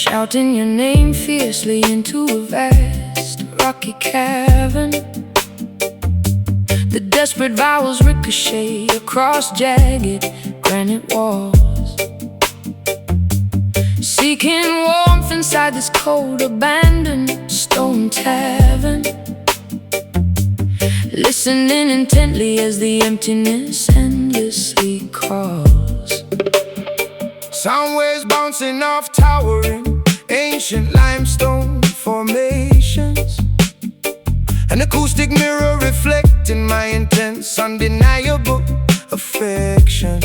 shouting your name fiercely into a vast rocky cavern. The desperate vowels ricochet across jagged granite walls, seeking warmth inside this cold, abandoned stone tavern. Listening intently as the emptiness endlessly calls. Sound waves bouncing off towering ancient limestone formations, an acoustic mirror reflecting my intense, undeniable affection.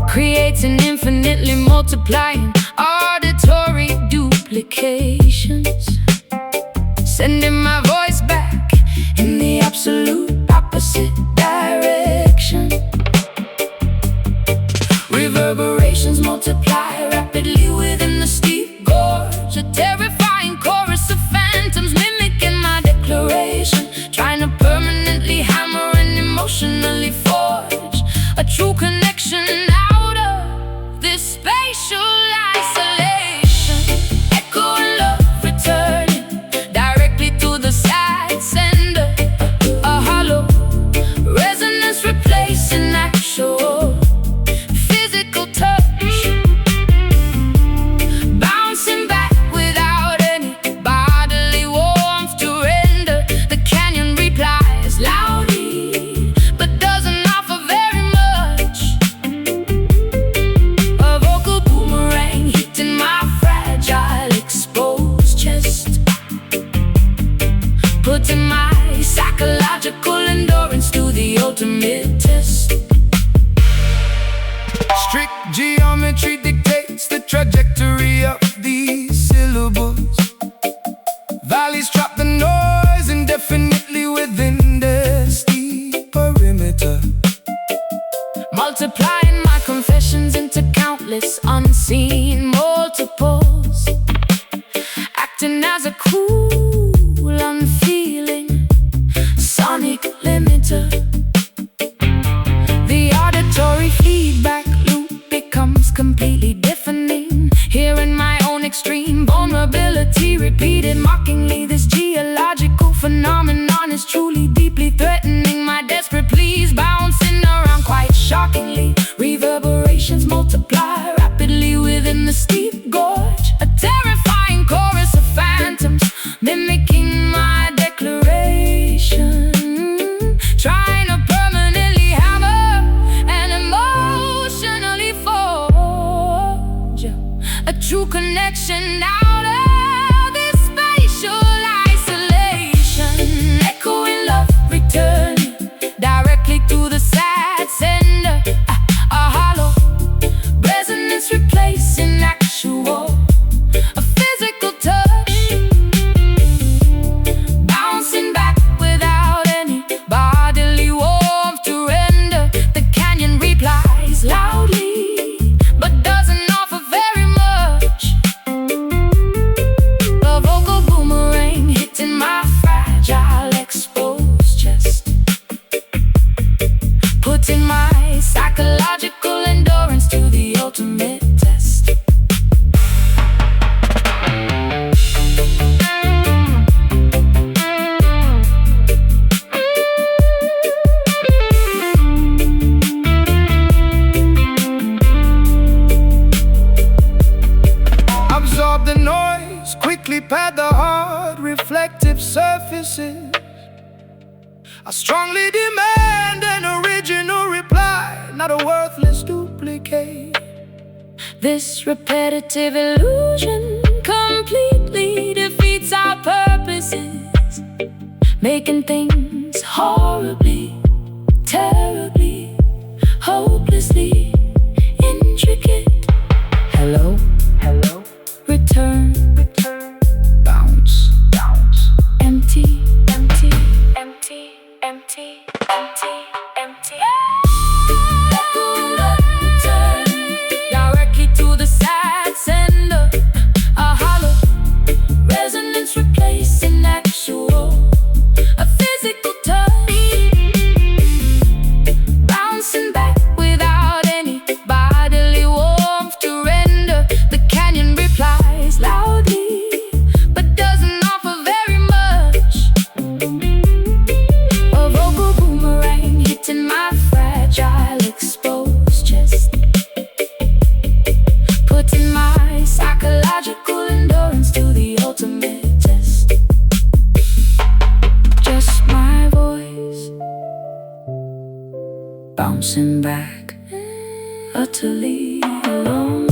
Creates an infinitely multiplying auditory duplications, sending my voice back in the absolute opposite direction. Reverberations multiply rapidly within the steep gorge, a terrifying chorus of phantoms mimicking my declaration, trying to permanently hammer and emotionally forge a true connection out of this spatial isolation. Echo and love returning directly to the sad sender, a hollow resonance replacing actual physical touch, bouncing back without any bodily warmth to render. The canyon replies loudly, but doesn't offer very much. A vocal boomerang hitting my fragile, exposed chest, putting my psychological endurance to the ultimate test. Strict geometry dictates the trajectory of these syllables. Valleys trap the noise indefinitely within their steep perimeter, Multiplying my confessions into countless unseen multiples, acting as a cool, unfeeling sonic limiter. The auditory feedback loop becomes completely deafening, hearing my own extreme vulnerability repeated mockingly. This geological phenomenon is truly deeply threatening my desperate pleas, bouncing around quite shockingly. Reverberations multiply rapidly within the steep gorge, a terrifying chorus of phantoms mimicking my declaration, trying to permanently hammer and emotionally forge a true connection out of this spatial isolation. Echoing love returning directly to the sad sender, a hollow resonance replacing actual, a physical touch, bouncing back without any bodily warmth to render. The canyon replies loudly, but doesn't offer very much. A vocal boomerang hitting my fragile, exposed chest, putting my psychological endurance to the ultimate test. absorb the noise, quickly pad the hard reflective surfaces. I strongly demand an original reply, not a worthless duplicate. This repetitive illusion completely defeats our purposes, making things horribly, terribly, hopelessly intricate. Hello, hello, return, return, bounce, bounce, empty, empty, empty, empty, empty, empty. Directly to the sad sender, a hollow resonance replacing actual, a physical touch, bouncing back without any closing back, utterly alone.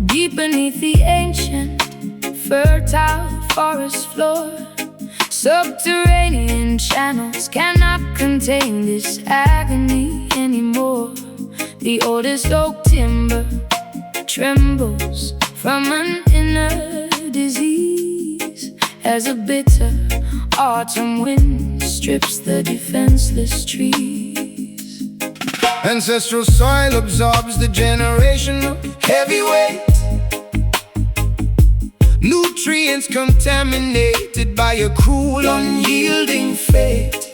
Deep beneath the ancient, fertile forest floor, subterranean channels cannot contain this agony anymore. The oldest oak timber trembles from an inner disease as a bitter autumn wind strips the defenseless trees. Ancestral soil absorbs the generational heavy weight, nutrients contaminated by a cruel, unyielding fate.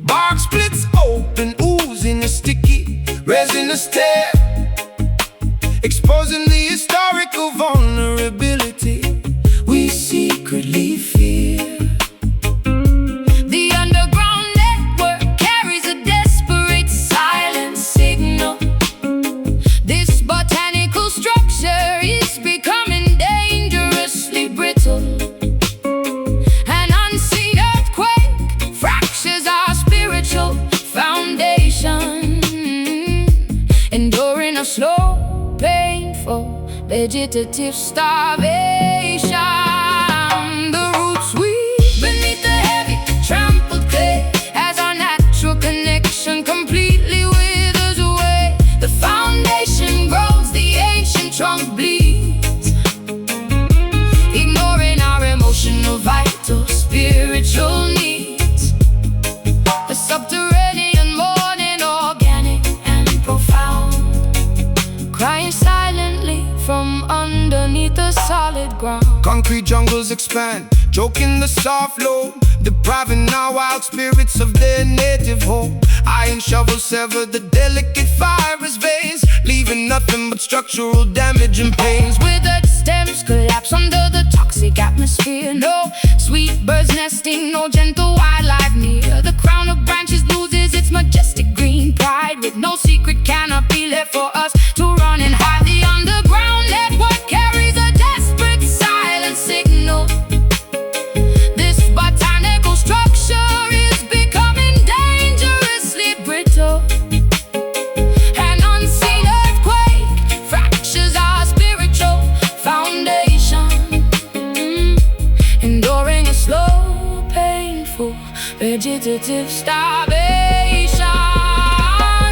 Bark splits open, oozing a sticky, resinous tear, exposing the historical vulnerability we secretly fear. The underground network carries a desperate silent signal. This botanical structure is becoming dangerously brittle. An unseen earthquake fractures our spiritual foundation, enduring a slow, painful, vegetative starvation. The roots weave beneath the heavy, trampled clay as our natural connection completely withers away. The foundation grows, the ancient trunk bleeds, ignoring our emotional, vital, spiritual needs. A subterranean mourning, organic and profound, crying silently from underneath the solid ground. Concrete jungles expand, choking the soft loam, depriving our wild spirits of their native home. Iron shovels sever the delicate fibrous veins, leaving nothing but structural damage and pains. Withered stems collapse under the toxic atmosphere. No sweet birds nesting, no gentle wildlife near. The crown of branches loses its majestic green pride, with no secret canopy left for us to run and hide. The underground network carries a desperate silent signal. This botanical structure is becoming dangerously brittle. An unseen earthquake fractures our spiritual foundation, enduring a slow, painful, vegetative starvation.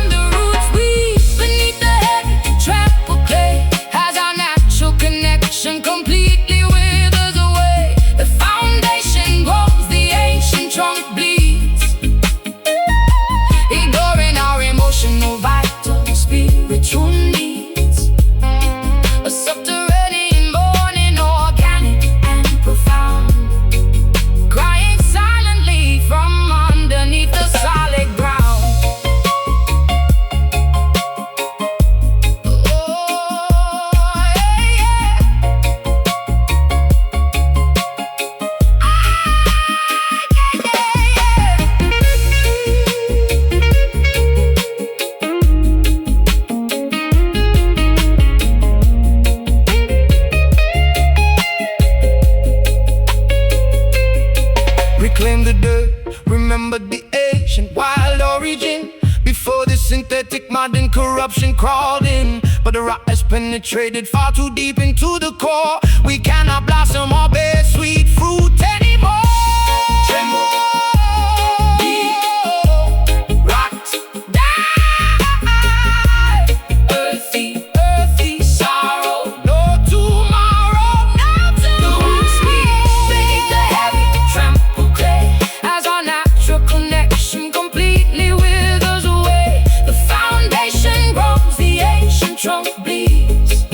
The roots weave beneath the heavy, trampled clay as our natural connection completely withers away. The foundation grows, the ancient trunk bleeds, ignoring our emotional, vital, spiritual needs. A subterranean mourning, organic and profound, crying silently from underneath the solid ground. Reclaim the dirt, remember the ancient wild origin. Before this synthetic modern corruption crawled in, but the rot has penetrated far too deep into the core. We cannot blossom or bear sweet fruit anymore. Tremble, rot, die. Earthy sorrow, no tomorrow. Now to the roots weave beneath the heavy, trampled clay as our natural connection completely withers trunk bleeds,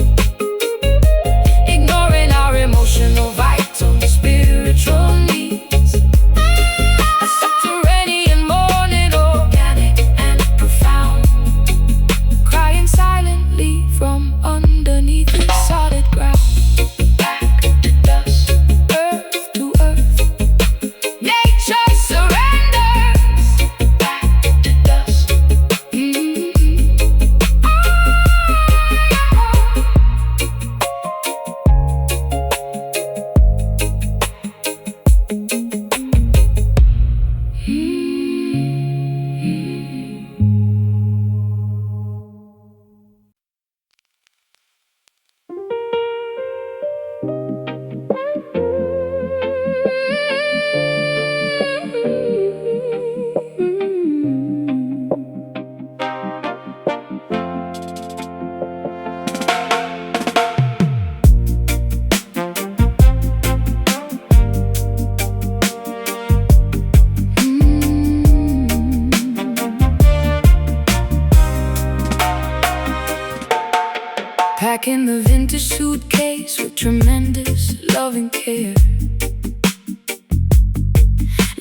ignoring our emotional, vital, spiritual needs. A subterranean mourning, organic and profound, crying silently from underneath the solid ground. Back to dust, earth to earth, nature surrenders. Back to dust. Packing the vintage suitcase with tremendous loving care,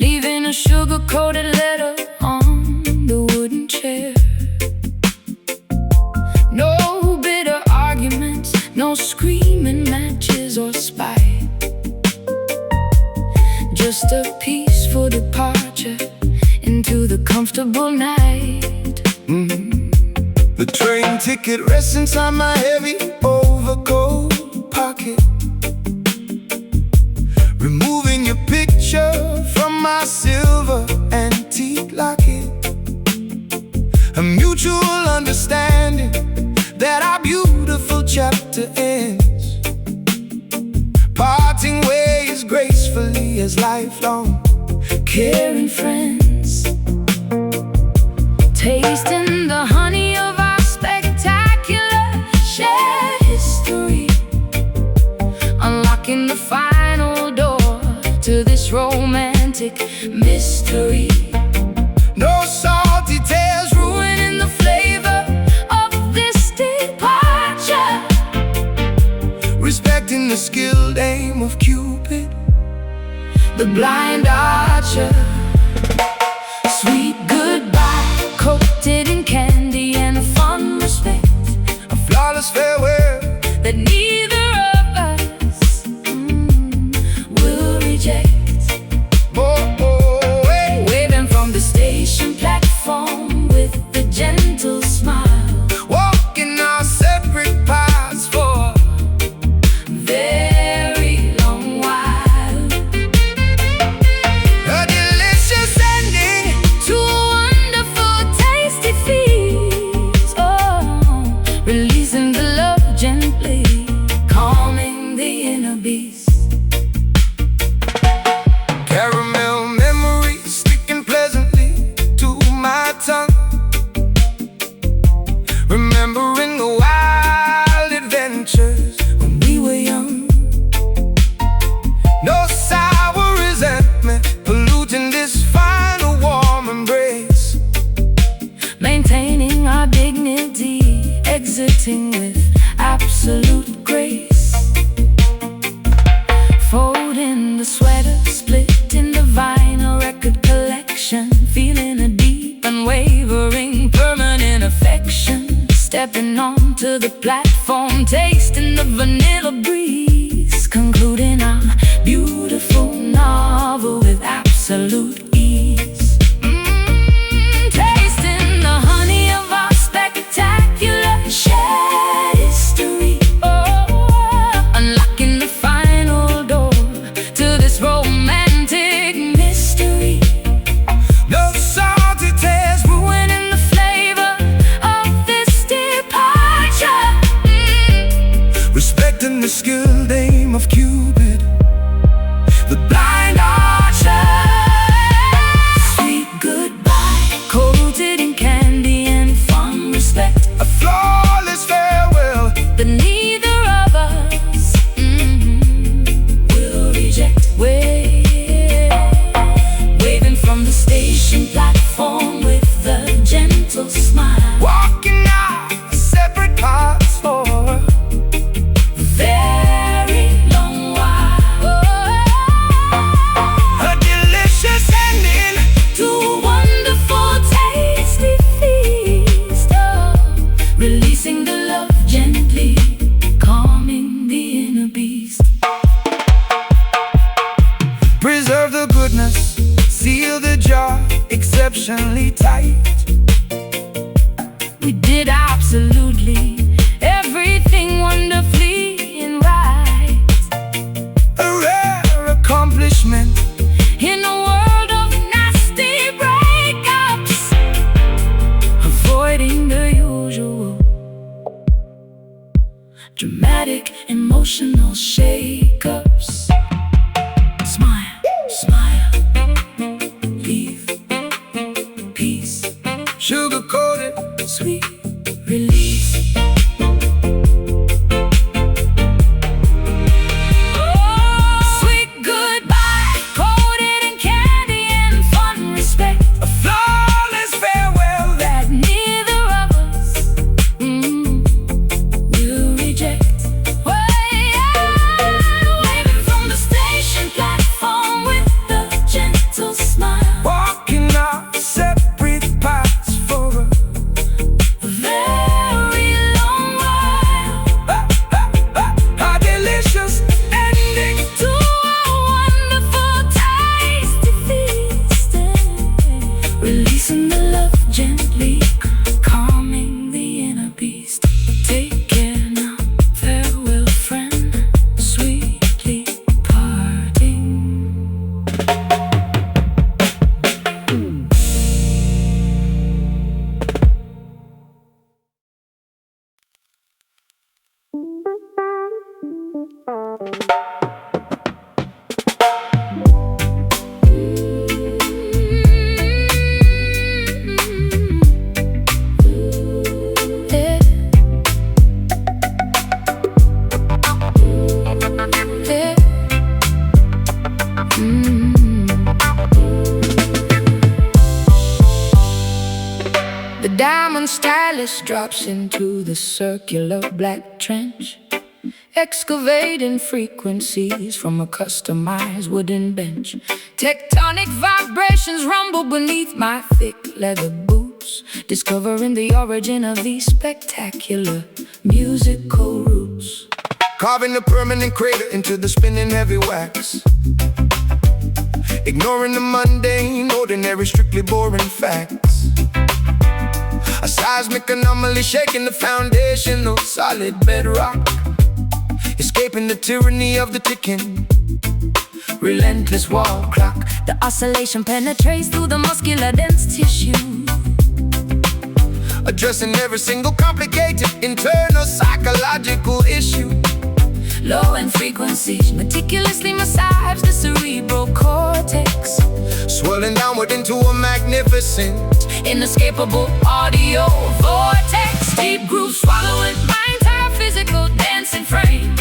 leaving a sugar-coated letter on the wooden chair. No bitter arguments, no screaming matches or spite, just a peaceful departure into the comfortable night. The train ticket rests inside my heavy overcoat pocket, removing your picture from my silver antique locket. A mutual understanding that our beautiful chapter ends, parting ways gracefully as lifelong Caring friends, tasting the honey of our spectacular shared history, unlocking the final door to this romantic mystery. No salty tales Ruining the flavor of this departure, respecting the skilled aim of Cupid, the blind archer. Sweet goodbye, coated in candy and fond respect, a flawless farewell that neither of us will reject. Waving from the station platform with a gentle smile, walking our separate paths for very long while. a delicious ending To a wonderful, tasty feast. Oh, releasing the love gently, calming the inner beast. caramel memories sticking pleasantly to my tongue, remembering the wild adventures When we were young, no sour resentment polluting this final warm embrace. maintaining our dignity, exiting with absolute grace. Folding the sweater, splitting the vinyl record collection, feeling a deep, unwavering, permanent affection. Stepping onto the platform, tasting the vanilla breeze, concluding our beautiful novel with absolute ease. Tasting the honey of our spectacular shared history. Unlocking the final door to this romantic mystery. No salty tales Ruining the flavor of this departure. respecting the skilled aim of Cupid, the blind archer. Sweet goodbye, coated in candy and fond respect, A flawless farewell that neither of us will reject. Waving from the station platform with a gentle smile, walking our separate paths dramatic, emotional shake-ups. Smile, smile, leave, peace, Sugar-coated, sweet release. Sweet goodbye, coated in candy and fun respect. a flawless farewell That neither of us will reject. Waving from the station platform with a gentle smile. walking our separate paths for a Very long while a delicious ending. to a wonderful tasty feast. Releasing the love gently, calming the inner beast. Take care now, farewell friend, sweetly parting. Yeah. Yeah. The diamond stylus drops into the circular black trench, excavating frequencies from a customized wooden bench. Tectonic vibrations rumble beneath my thick leather boots, discovering the origin of these spectacular musical roots. Carving a permanent crater into the spinning heavy wax, ignoring the mundane, ordinary, strictly boring facts. A seismic anomaly shaking the foundation of solid bedrock, escaping the tyranny of the ticking, relentless wall clock. The oscillation penetrates through the muscular dense tissue, Addressing every single complicated internal psychological issue. low-end frequencies meticulously massage the cerebral cortex, Swirling downward into a magnificent inescapable audio vortex. Deep grooves swallowing my entire physical dancing frame.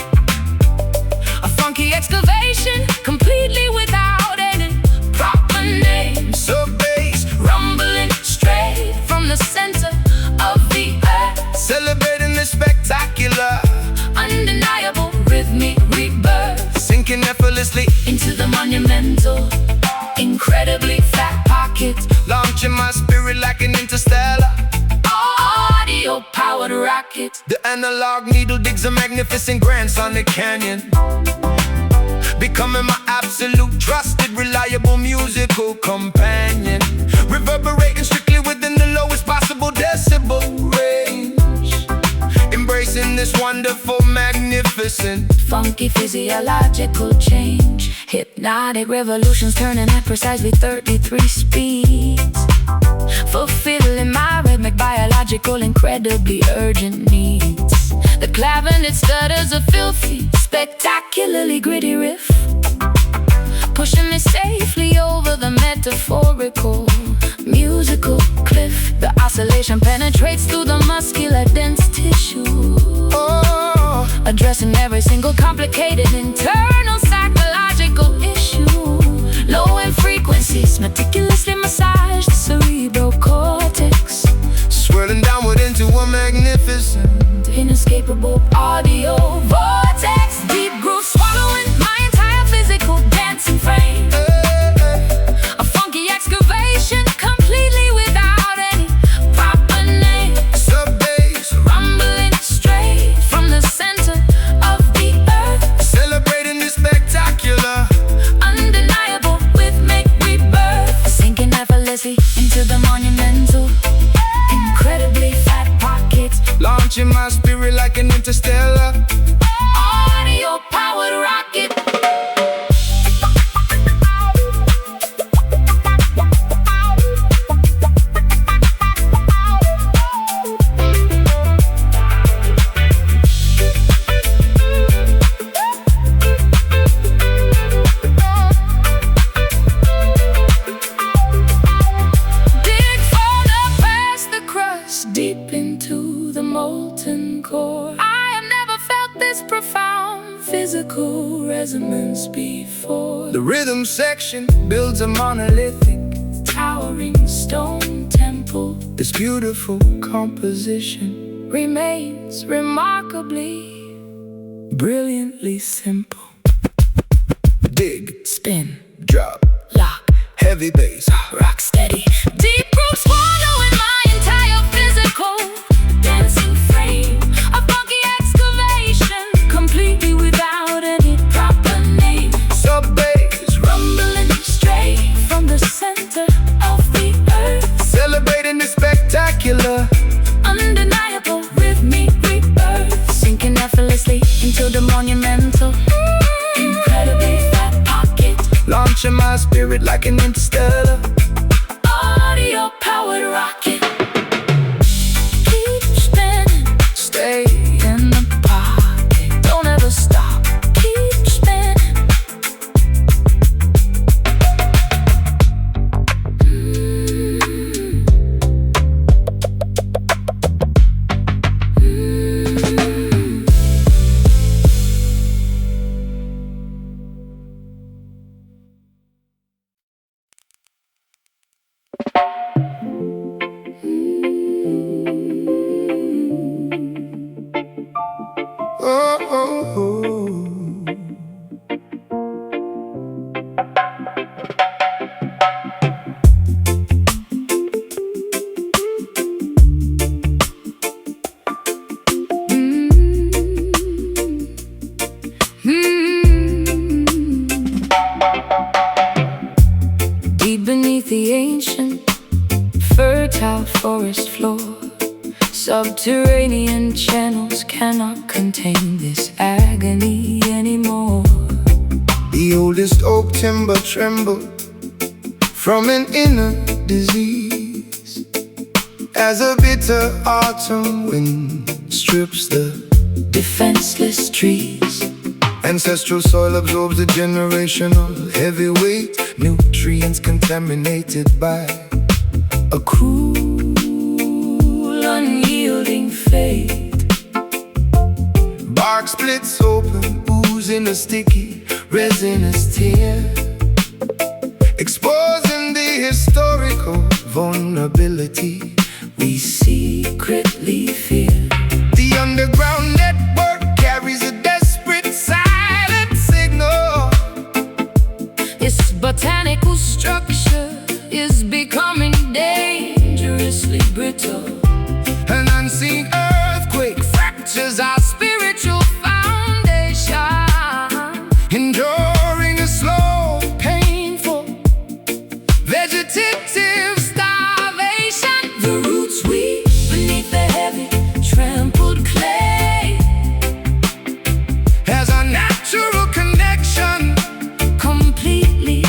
A funky excavation, completely without any proper name. sub-bass, Rumbling straight from the center of the earth. celebrating the spectacular, Undeniable rhythmic rebirth sinking effortlessly, into the monumental, incredibly fat pocket. launching my spirit like an interstellar. Audio-powered rocket. The analog needle digs a magnificent grand sonic canyon, becoming my absolute trusted, reliable musical companion. Reverberating strictly within the lowest possible decibel range, embracing this wonderful, magnificent Funky physiological change. Hypnotic revolutions turning at precisely 33 speeds, fulfilling my rhythmic, biological, incredibly urgent needs. The clavinet stutters a filthy, spectacularly gritty riff, pushing me safely over the metaphorical musical cliff. The oscillation penetrates through the muscular dense tissue, oh, addressing every single complicated internal psychological issue. Low-end frequencies meticulously massage the cerebral cortex, swirling downward into a magnificent inescapable audio vortex. Deep groove swallowing my entire physical dancing frame. A funky excavation, completely without any proper name. sub-bass, Rumbling straight from the center of the earth. celebrating the spectacular, Undeniable rhythmic rebirth, sinking effortlessly into the monumental, incredibly fat pocket. launching my spirit like an interstellar. Audio-powered rocket. core. I have never felt this profound physical resonance before. The rhythm section builds a monolithic, towering stone temple. this beautiful composition remains remarkably, brilliantly simple. Dig, spin, drop, lock, heavy bass, rock steady. Deep roots swallowing my entire physical dancing frame. A funky excavation, completely without any proper name. sub bass, Rumbling straight from the center of the earth. celebrating the spectacular, Undeniable rhythmic rebirth. Sinking effortlessly into the monumental, incredibly fat pocket. launching my spirit like an interstellar. Audio powered rocket. Keep spinning, Stay in the pocket. Don't ever stop. Keep spinning. oh, oh, oh. Deep beneath the ancient, fertile forest floor, subterranean channels cannot contain this agony anymore. The oldest oak timber trembled from an inner disease as a bitter autumn wind strips the Defenseless trees, ancestral soil absorbs a generational heavyweight, nutrients contaminated by a cruel, unyielding fate. bark splits open, oozing a sticky, resinous tear, exposing the historical vulnerability We secretly fear. The underground network carries a desperate silent signal. Its botanical structure is becoming dangerously brittle. An unseen earthquake fractures our spiritual foundation, enduring a slow, painful, vegetative starvation. The roots weep beneath the heavy, trampled clay. As a natural connection Completely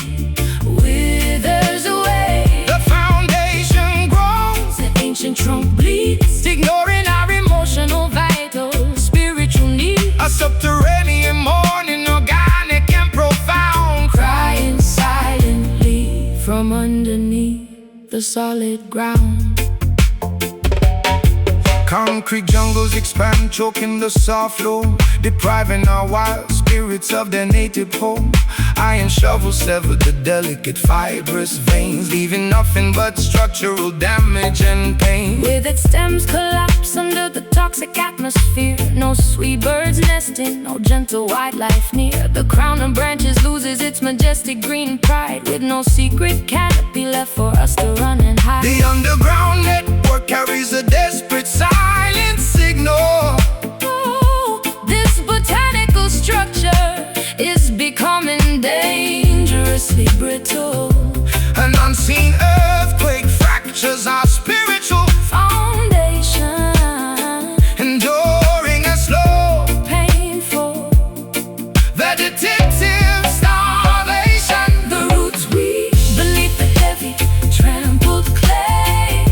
withers away. the foundation grows, The ancient trunk bleeds, ignoring our emotional, vital, spiritual needs. a subterranean mourning, organic and profound, Crying silently from underneath the solid ground. Concrete jungles expand, choking the soft loam, depriving our wild spirits of their native home. Iron shovels sever the delicate fibrous veins, leaving nothing but structural damage and pain. With its stems collapse under the toxic atmosphere. No sweet birds nesting, no gentle wildlife near. The crown of branches loses its majestic green pride, with no secret canopy left for us to run and hide. The underground network carries a desperate silent signal. Oh, this botanical structure is becoming dangerously brittle. An unseen earthquake fractures our spiritual Foundation, enduring a slow, painful, vegetative starvation. the roots weep beneath the heavy, trampled clay.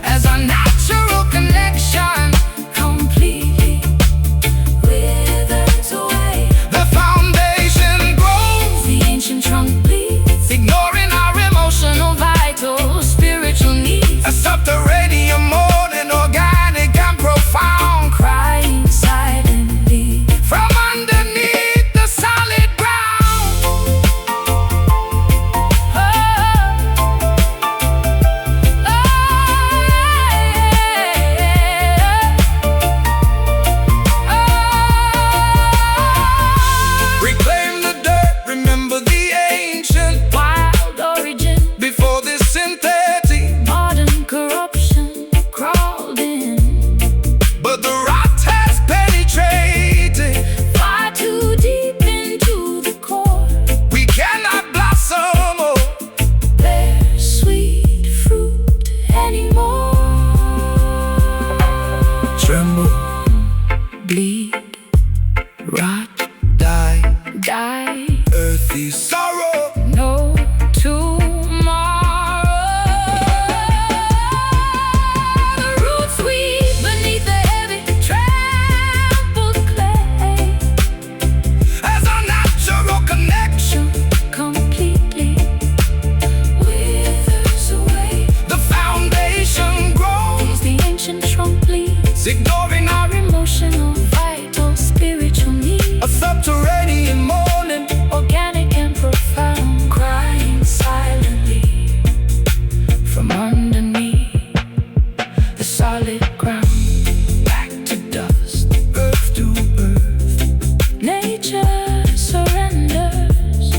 As a tremble, bleed, rot, die, die. earthy sorrow. No tomorrow. The roots weep beneath the heavy trampled clay. As our natural connection Completely withers away. the foundation grows, The ancient trunk bleeds, ignoring our emotional, vital, spiritual needs. a subterranean mourning. Organic and profound, crying silently from underneath the solid ground. Back to dust, earth to earth. Nature surrenders.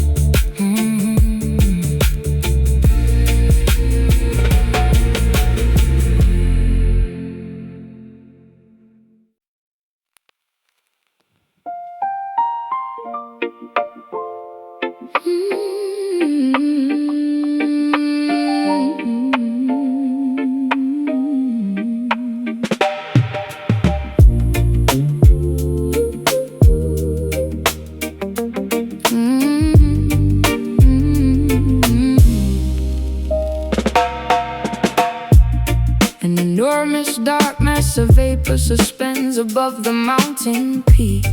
An enormous dark mass of vapor suspends above the mountain peak.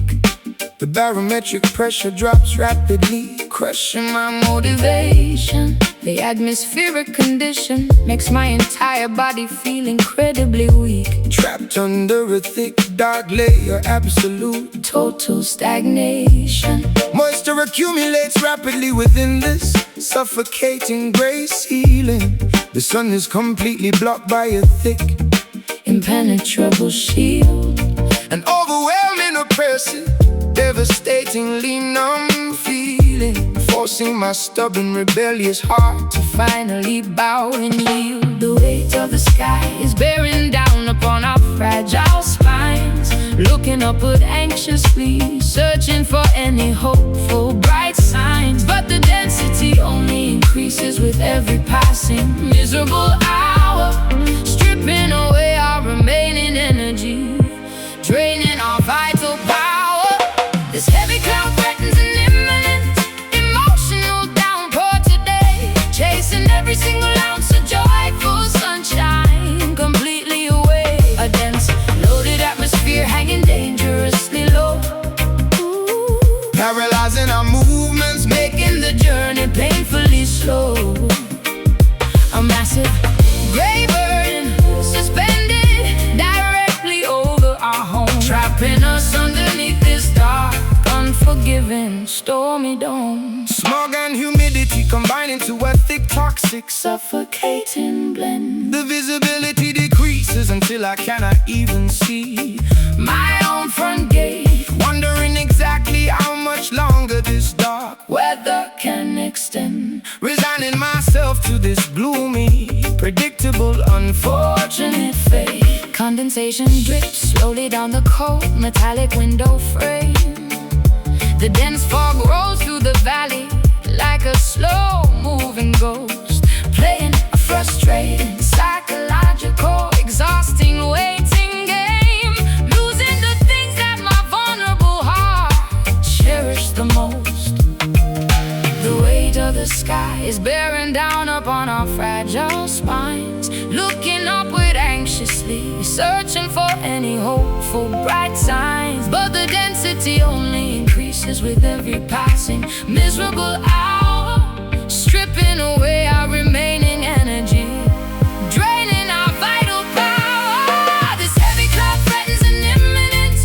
The barometric pressure drops rapidly, crushing my motivation. The atmospheric condition makes my entire body feel incredibly weak. Trapped under a thick, dark layer, absolute. Total stagnation. Moisture accumulates rapidly within this suffocating gray ceiling. The sun is completely blocked by a thick, Impenetrable shield. an overwhelming, oppressive, devastatingly numb feeling, forcing my stubborn, rebellious heart to Finally bow and yield. The weight of the sky is bearing down upon our fragile spines. Looking upward anxiously, searching for any hopeful bright signs. But the density only increases with every passing miserable hour, stripping away our remaining energy, draining our vital power. This heavy cloud threatens an imminent emotional downpour today, chasing every single ounce of joyful sunshine completely away. A dense, loaded atmosphere hanging dangerously low, paralyzing our movements, making the journey painfully slow. A massive gray burden suspended directly over our home, trapping us underneath this dark, unforgiving, stormy dome. Smog and humidity combine into a thick, toxic Suffocating blend. The visibility decreases until I cannot even see My own front gate, wondering exactly how much longer this dark, weather can extend. resigning myself to this gloomy, predictable, unfortunate Fate. Condensation drips slowly down the cold metallic window frame. The dense fog rolls through the valley like a slow-moving ghost, playing a frustrating, psychological, exhausting waiting game, losing the things that my vulnerable heart cherished the most. The weight of the sky is bearing down upon our fragile spines, looking upward anxiously, searching for any hopeful bright signs. But the density only increases with every passing miserable hour, stripping away our remaining energy, draining our vital power. This heavy cloud threatens an imminent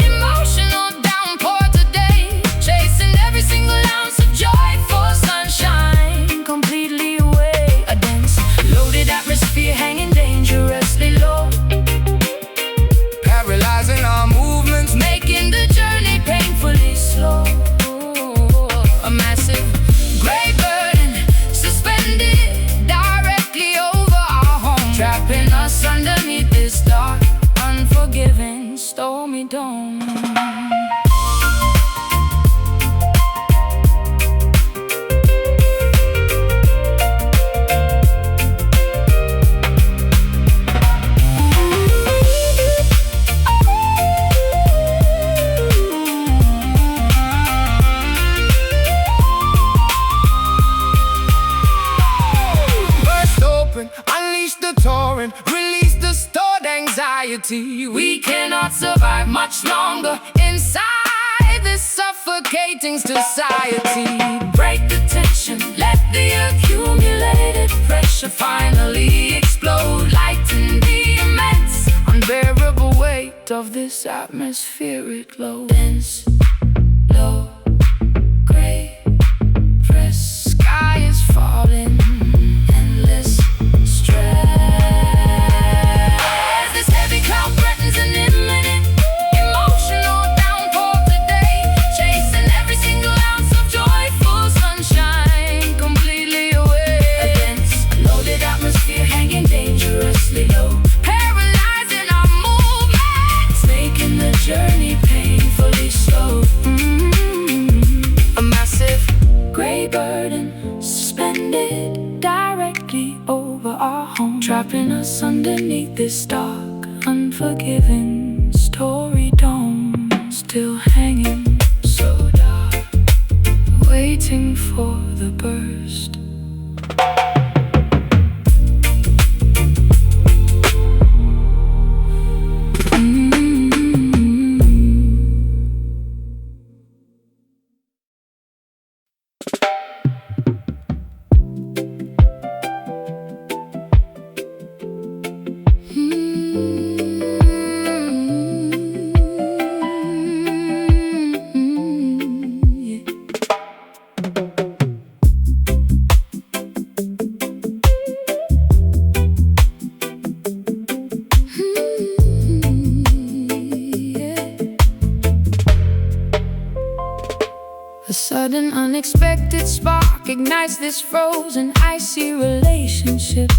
emotional downpour today, chasing every single ounce of joyful sunshine completely away. A dense, loaded atmosphere hanging dangerously low, paralyzing our movements, making the journey painfully slow. A massive gray burden suspended directly over our home, trapping us underneath this dark, unforgiving, stormy dome. cannot survive much longer inside this suffocating society. Break the tension, let the accumulated pressure finally explode. Lighten the immense, unbearable weight of this atmospheric load. Dense, low, gray, press, sky is falling, endless stress. This heavy cloud threatens an imminent emotional downpour today, chasing every single ounce of joyful sunshine completely away. A dense, loaded atmosphere hanging dangerously low, paralyzing our movements, making the journey painfully slow. A massive gray burden suspended directly over our home, trapping us underneath this dark, unforgiving story dome. Still hanging so dark, waiting for the burst. A sudden unexpected spark ignites this frozen icy relationship.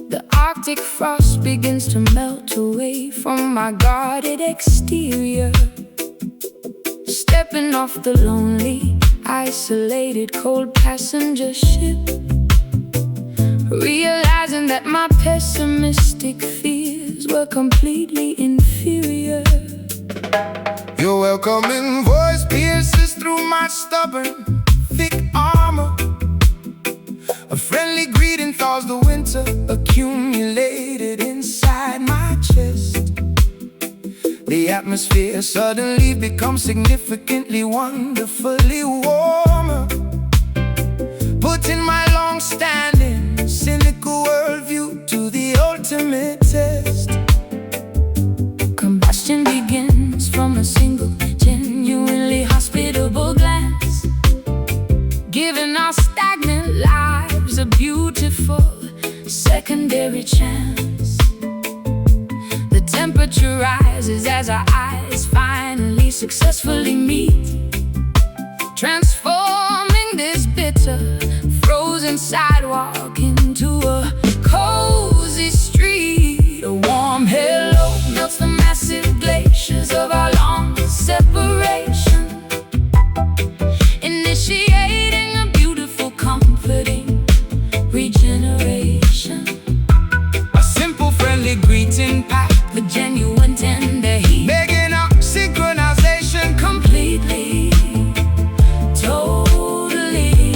The Arctic frost begins to melt away from my guarded exterior. Stepping off the lonely, isolated, cold passenger ship, realizing that my pessimistic fears were completely inferior. Your welcoming voice pierces through my stubborn, thick armor. A friendly greeting thaws the winter accumulated inside my chest. The atmosphere suddenly becomes significantly, wonderfully warmer, putting my long-standing, cynical worldview to the ultimate test. Combustion begins from a single, genuinely hospitable glance, giving our stagnant lives a beautiful secondary chance. The temperature rises as our eyes finally successfully meet, transforming this bitter, frozen sidewalk into a cozy street. A warm hello melts the massive glaciers of our long separation, initiating a beautiful, comforting regeneration. A simple, friendly greeting packed with genuine tender heat, making our synchronization completely, totally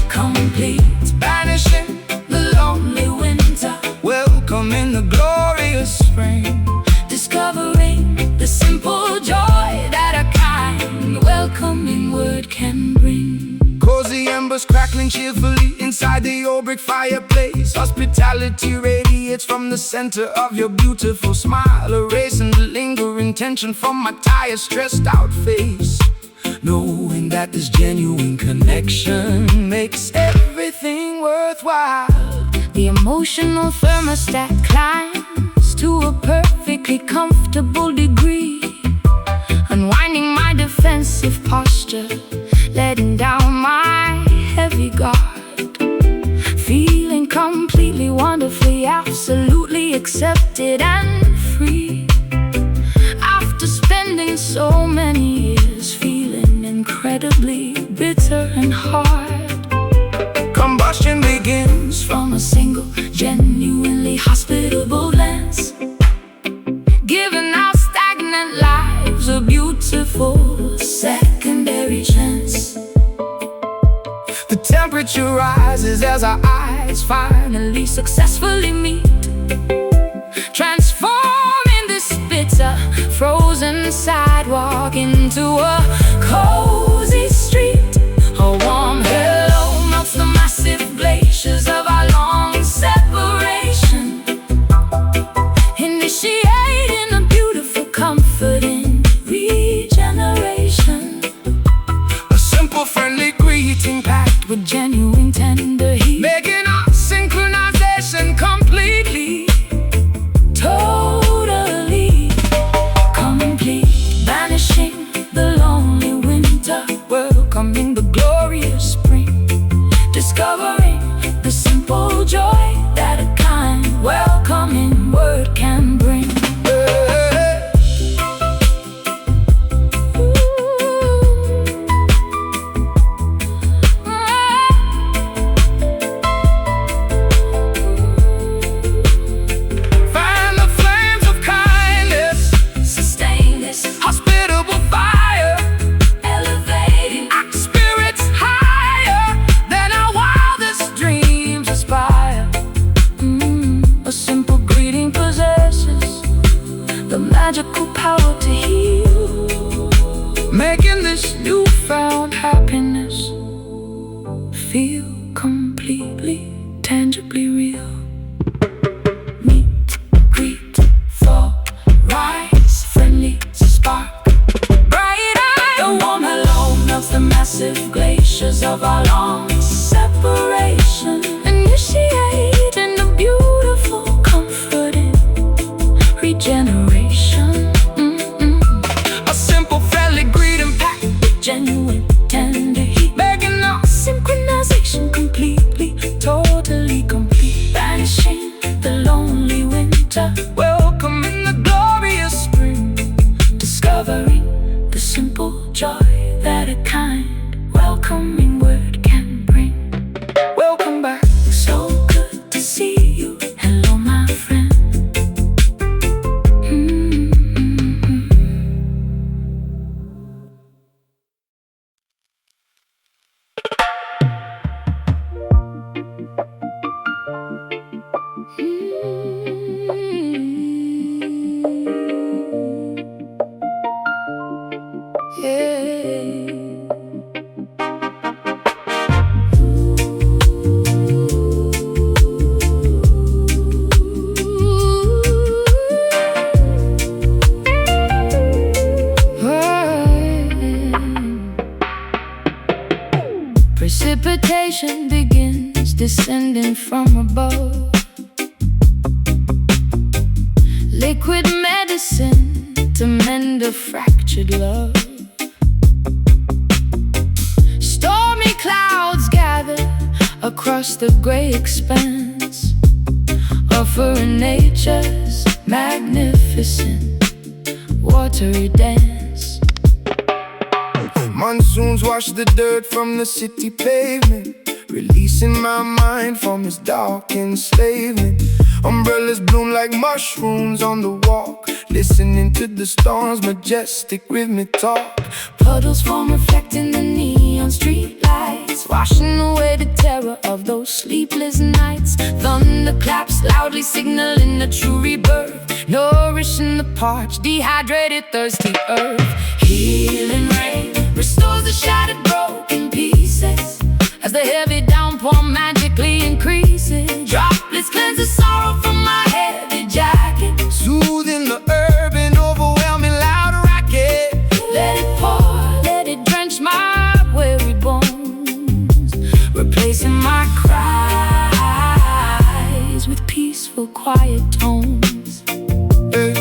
complete. Banishing the lonely winter, welcoming the glorious spring, discovering the simple joy that a kind, welcoming word can bring. Cozy embers crackling cheerfully inside the old brick fireplace. Hospitality radiates from the center of your beautiful smile, erasing the lingering tension from my tired, stressed out face. Knowing that this genuine connection makes everything worthwhile. The emotional thermostat climbs to a perfectly comfortable degree, unwinding my defensive posture, letting down my heavy guard, feeling completely, wonderfully, absolutely accepted and free. After spending so many years feeling incredibly bitter and hard, combustion begins from a single, genuinely hospitable glance, giving our stagnant lives a beautiful secondary chance. The temperature rises as our eyes finally successfully meet, transforming this bitter sidewalk into a cozy street. A warm hello melts the massive glaciers of our long separation, initiating a beautiful, comforting regeneration. A simple, friendly greeting packed With genuine tender heat, making our synchronization completely. totally complete, banishing the lonely winter, welcoming the glorious spring, discovering the simple joy that a kind, welcoming word can bring. Fan the flames of kindness, Sustain this, hospitable fire, elevating our spirits higher than our wildest dreams aspire. A simple greeting possesses the magical power to heal, Making this newfound happiness feel completely, tangibly real. Meet, greet, fall, rise, friendly spark, bright eye. The warm hello melts the massive glaciers of our long separation, initiating a beautiful, comforting regeneration. a simple, friendly greeting packed Genuine, tender heat, making our synchronization completely, totally complete, banishing the lonely winter, welcoming the glorious spring. discovering the simple joy that a kind, welcoming word can bring. Welcome back. So good to see you, hello my friend. Precipitation begins descending from above, liquid medicine to mend a fractured love. Stormy clouds gather across the gray expanse, offering nature's magnificent watery dance. Monsoons wash the dirt from the city pavement, releasing my mind from its dark enslavement. Umbrellas bloom like mushrooms on the walk, listening to the storm's majestic rhythmic talk. Puddles form reflecting the neon street lights, washing away the terror of those sleepless nights. Thunder claps loudly signaling a true rebirth, nourishing the parched, dehydrated, thirsty earth. Healing rain restores the shattered, broken pieces as the heavy downpour magically increases. Droplets cleanse the sorrow from my heavy jacket, Soothing the urban, overwhelming loud racket. let it pour, let it drench my weary bones, replacing my cries with peaceful, quiet tones. Hey,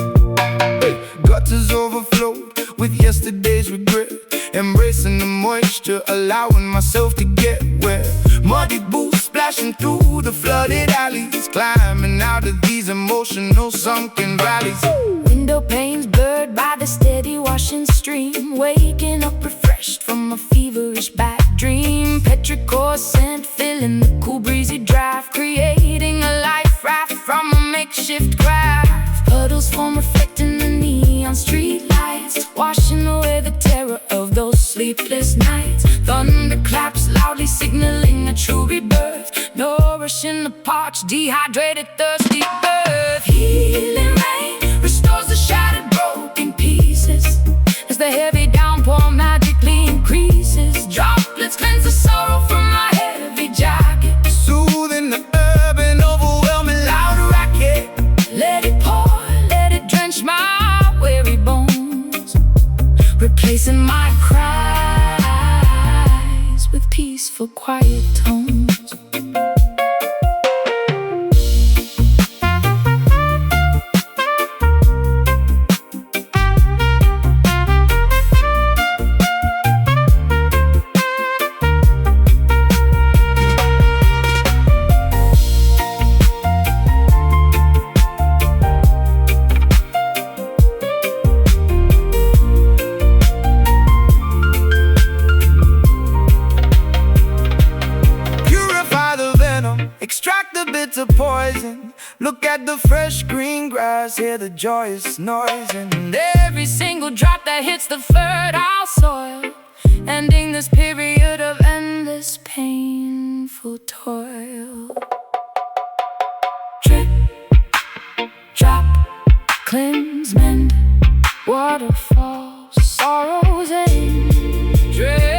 hey. Gutters overflowed with yesterday's regret, embracing the moisture, allowing myself to get wet. Muddy boots splashing through the flooded alleys, climbing out of these emotional sunken valleys. Window panes blurred by the steady washing stream, waking up refreshed from a feverish bad dream. Petrichor scent filling the cool breezy draft, creating a life raft from a makeshift craft. Puddles form reflecting the neon street lights, washing away the terror of those sleepless nights. Thunder claps loudly signaling a true rebirth, nourishing the parched, dehydrated, thirsty earth. Healing rain restores the shattered, broken pieces drench my weary bones, replacing my cries with peaceful, quiet tones. Extract the bitter poison. Look at the fresh green grass, hear the joyous noise. And every single drop that hits the fertile soil, ending this period of endless painful toil. Drip, drop, cleanse, mend, waterfalls, sorrows end. Drip,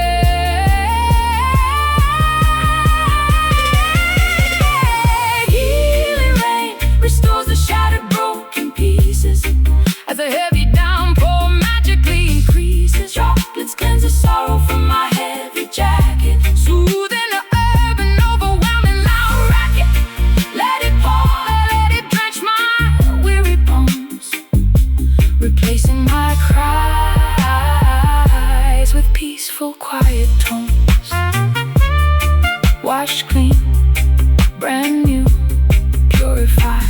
as a heavy downpour magically increases, droplets cleanse the sorrow from my heavy jacket, soothing the urban, overwhelming loud racket. Let it pour, let it drench my weary bones, replacing my cries with peaceful, quiet tones. Wash clean, brand new, purified.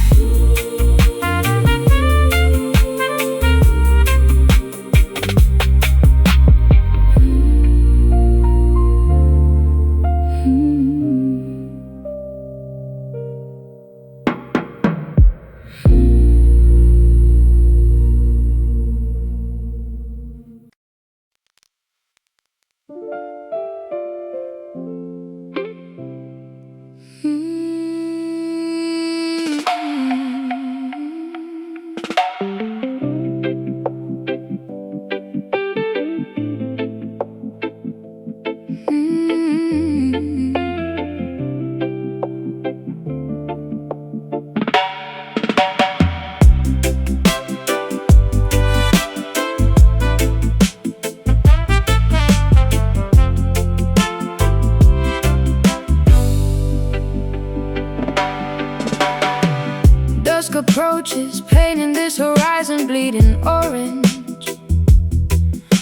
Approaches, painting this horizon bleeding orange,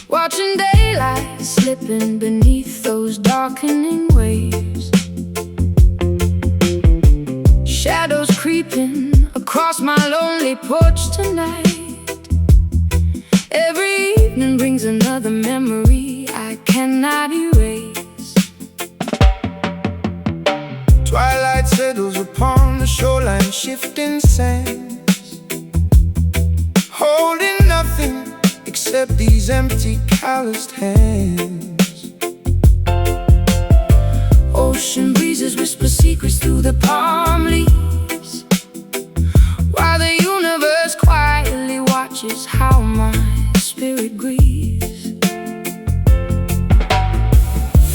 watching daylight slipping beneath those darkening waves, shadows creeping across my lonely porch tonight. Every evening brings another memory I cannot erase. Twilight settles upon the shoreline, shifting sands, holding nothing except these empty, calloused hands. Ocean breezes whisper secrets through the palm leaves, while the universe quietly watches how my spirit grieves.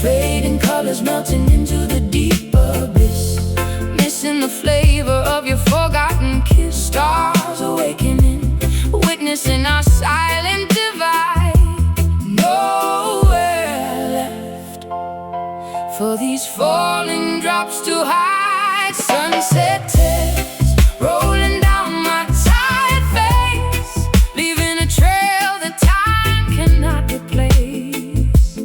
Fading colors melting into the deep abyss, missing the flavor of your forgotten kiss. Stars awakening, witnessing our silent divide. Nowhere left for these falling drops to hide. Sunset tears rolling down my tired face, leaving a trail that time cannot replace.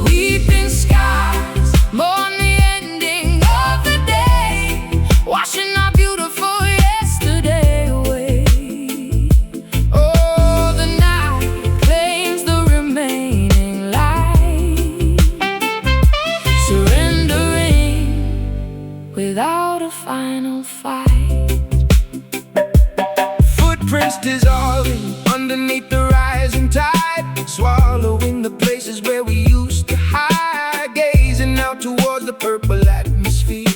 Weeping skies mourn the ending of the day, washing our beautiful yesterday away. Oh, the night claims the remaining light, surrendering without a final fight. Footprints dissolving underneath the rising tide, swallowing the places where we used to hide, gazing out towards the purple atmosphere,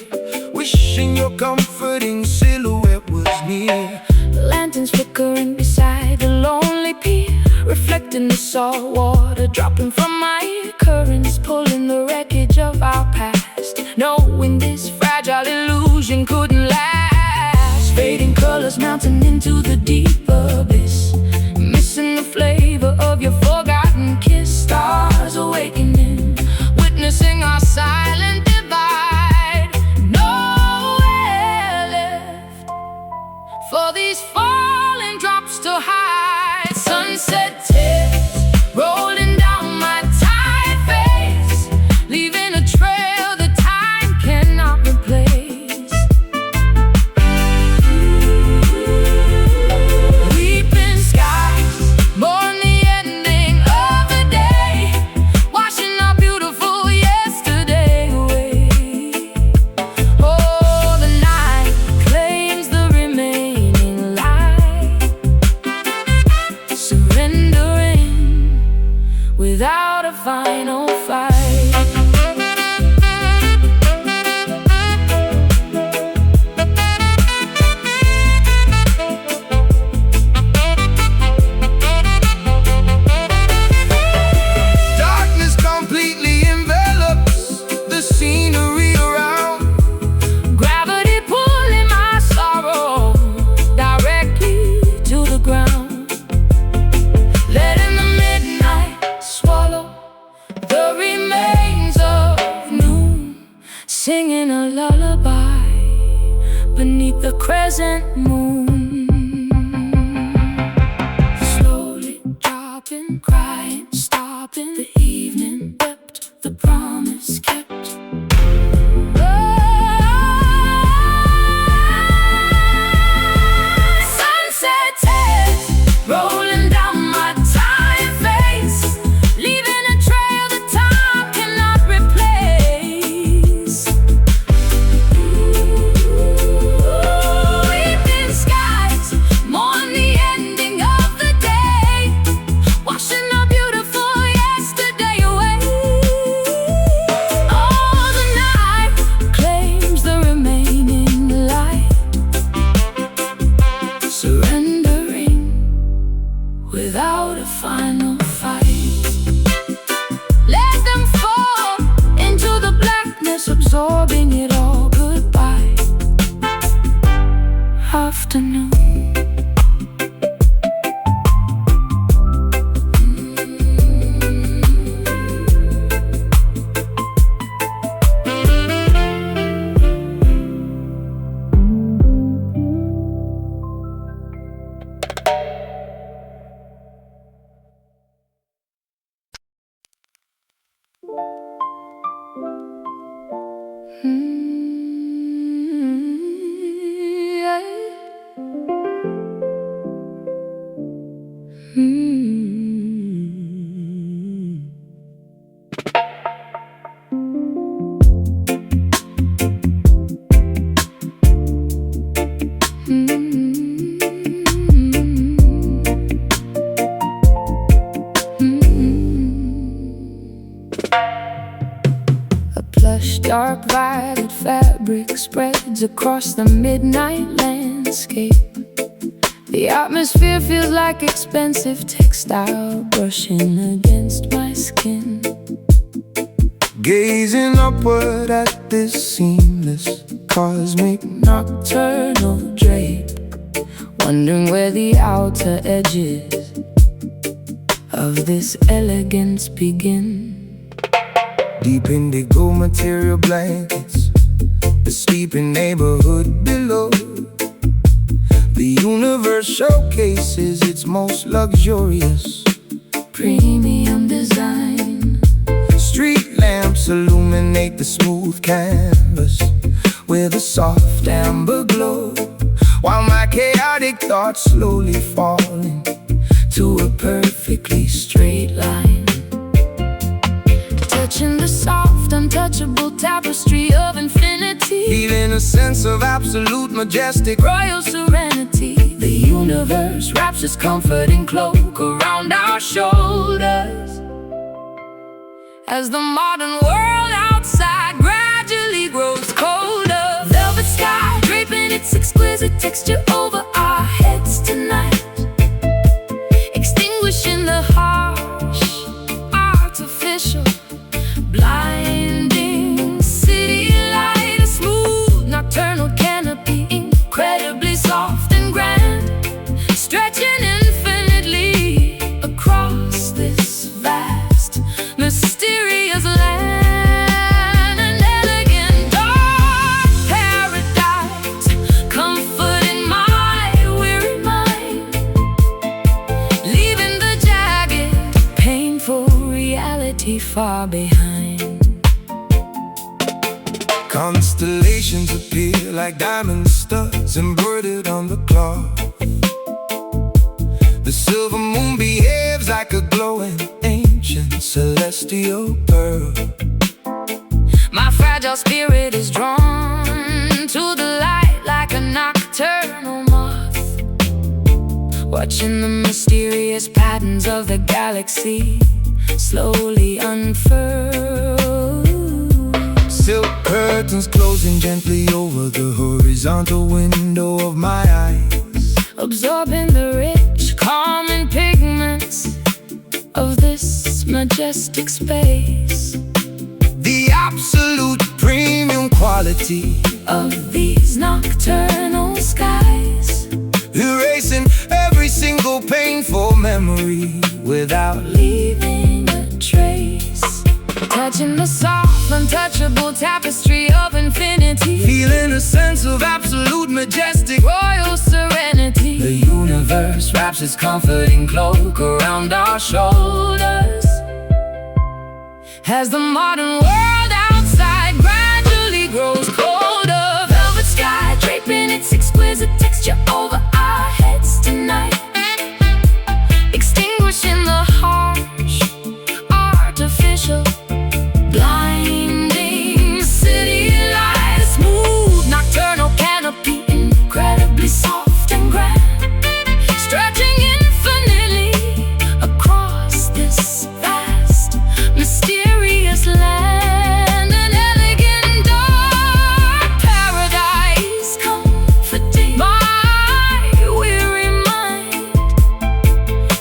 wishing your comforting silhouette was near. Lanterns flickering beside the lonely pier, reflecting the salt water dropping from my ear. Currents pulling the wreckage of our past, knowing this fragile illusion couldn't last. colors mounting into the deep abyss, missing the flavor of your forgotten kiss. Stars awakening, witnessing our silent divide. Nowhere left for these falling drops to hide. Sunset tears rolling down my tired face, leaving a trail that time cannot replace. Weeping skies mourn the ending of the day, washing our beautiful yesterday away. Oh, the night claims the remaining light, surrendering without a final fight. Darkness completely envelops the scenery around. Gravity pulling my sorrow directly to the ground, letting the midnight swallow the remains of noon, singing a lullaby beneath the crescent moon. Slowly dropping, crying, stopping. The evening wept, the promise kept. Sunset tears rolling down my tired face, leaving a trail that time cannot replace. Weeping skies mourn the ending of the day, washing our beautiful yesterday away. Oh, the night claims the remaining light, surrendering without a final fight. Let them fall into the blackness, absorbing it all. Goodbye, afternoon. A plush, dark violet fabric spreads across the midnight landscape. The atmosphere feels like expensive textile brushing against my skin. Gazing upward at this seamless cosmic Nocturnal drape, wondering where the outer edges of this elegance begin. deep indigo material blankets, the sleeping neighborhood below. The universe showcases its most luxurious premium design. Street lamps illuminate the smooth canvas with a soft amber glow, while my chaotic thoughts slowly falling To a perfectly straight line, touching the soft, untouchable tapestry of infinity, feeling a sense of absolute majestic royal serenity. The universe wraps its comforting cloak around our shoulders, as the modern world outside gradually grows colder. Velvet sky draping its exquisite texture over our heads tonight, extinguishing the harsh, artificial, blinding city light. A smooth nocturnal canopy, incredibly soft and grand. far behind. Constellations appear like diamond studs embroidered on the cloth. The silver moon behaves like a glowing ancient celestial pearl. My fragile spirit is drawn to the light like a nocturnal moth, watching the mysterious patterns of the galaxy slowly unfurl. Silk curtains closing gently over the horizontal window of my eyes, absorbing the rich, calming pigments of this majestic space. the absolute premium quality Of these nocturnal skies, erasing every single painful memory without leaving a trace. Touching the soft, untouchable tapestry of infinity, feeling a sense of absolute majestic. royal serenity. The universe wraps its comforting cloak around our shoulders As the modern world outside gradually grows colder, velvet sky draping its exquisite texture over our heads tonight, extinguishing the harsh, artificial, blinding city light. A smooth nocturnal canopy, incredibly soft and grand, stretching infinitely across this vast, mysterious land. An elegant dark paradise, comforting my weary mind,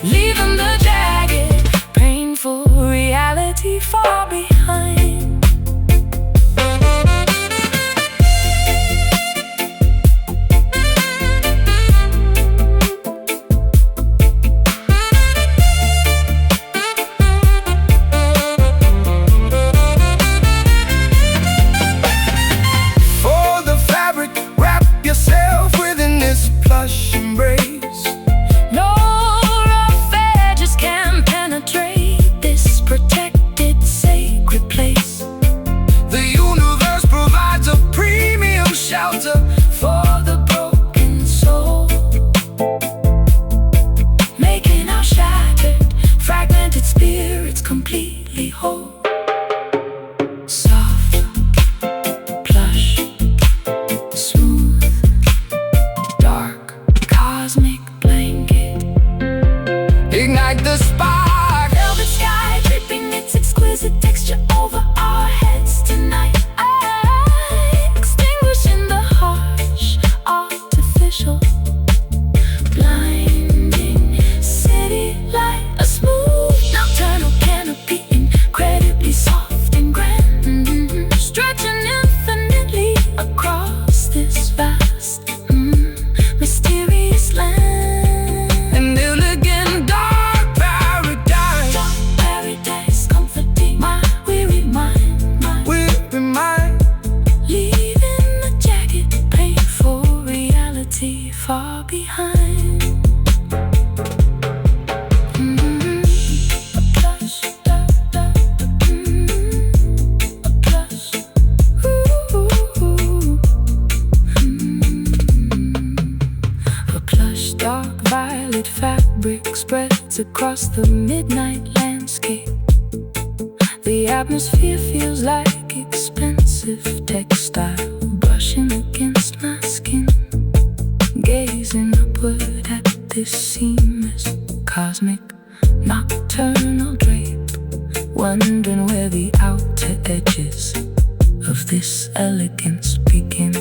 leaving the jagged, painful reality far behind. For the fabric, wrap yourself within this plush embrace. No rough edges can penetrate this protected, sacred place. The universe provides a premium shelter For the broken soul, making our shattered, fragmented spirits completely whole. Soft, plush, smooth, dark, cosmic blanket. ignite the spark. Velvet sky dripping its exquisite texture over our heads tonight, extinguishing the harsh, artificial, blinding city light. A smooth nocturnal canopy, incredibly soft and grand, stretching infinitely across this vast, mysterious land. An elegant dark paradise. Dark paradise, comforting my weary mind, Weary mind, leaving the jagged, painful reality far behind. A plush, a plush, a plush, dark violet fabric spreads across the midnight landscape. The atmosphere feels like expensive textile brushing against my skin, gazing upward at this seamless, cosmic, nocturnal drape, wondering where the outer edges of this elegance begin.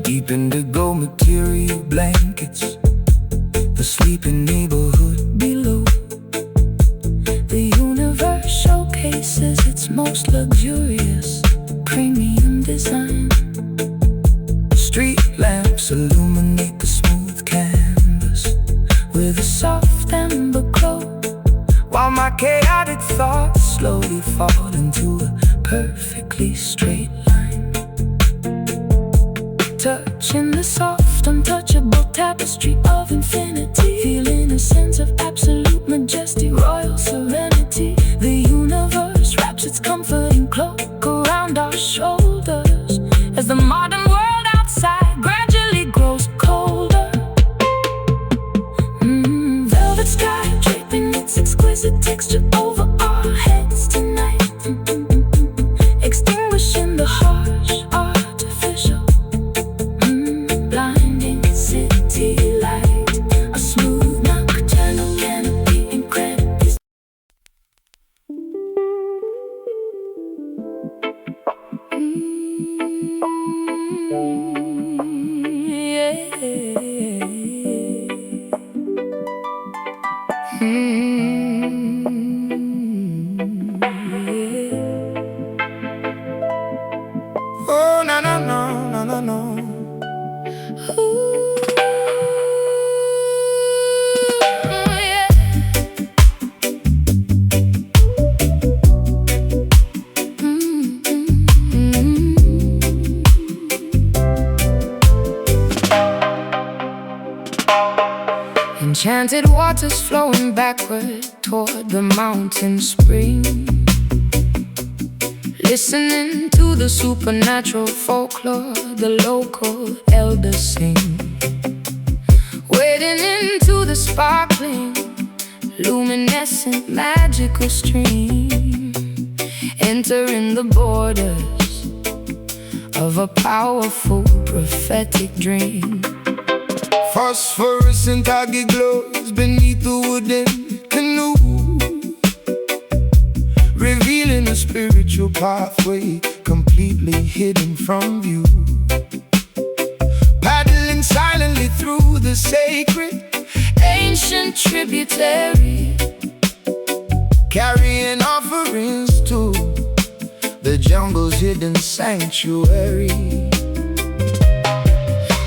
deep indigo material blankets, the sleeping neighborhood below. The universe showcases its most luxurious, premium design. Street lamps illuminate the smooth canvas With a soft amber glow, while my chaotic thoughts slowly fall into a perfectly straight line. Touching the soft, untouchable tapestry of infinity, feeling a sense of absolute majesty, royal serenity. The Oh, no, no, no, no, no, no. Ooh, yeah. Enchanted waters flowing backward toward the mountain spring, listening to the supernatural folklore the local elders sing, wading into the sparkling, luminescent, magical stream, entering the borders of a powerful prophetic dream. Phosphorescent algae glows beneath the wooden canoe, revealing a spiritual pathway completely hidden from view. Paddling silently through the sacred Ancient tributary, carrying offerings to the jungle's hidden sanctuary.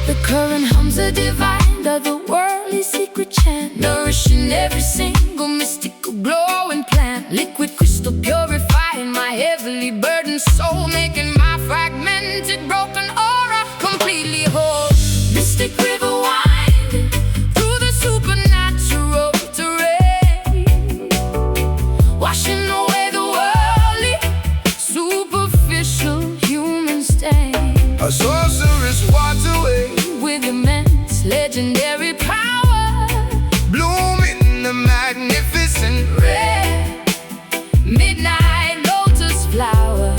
the current hums a divine, otherworldly secret chant, nourishing every single mystical glowing plant. Liquid crystal purifying my heavily burdened soul, making my fragmented broken aura completely whole. Mystic river winding through the supernatural terrain, washing away the worldly, superficial human stain. A sorceress waterway, With immense legendary power, blooming the magnificent red midnight lotus flower,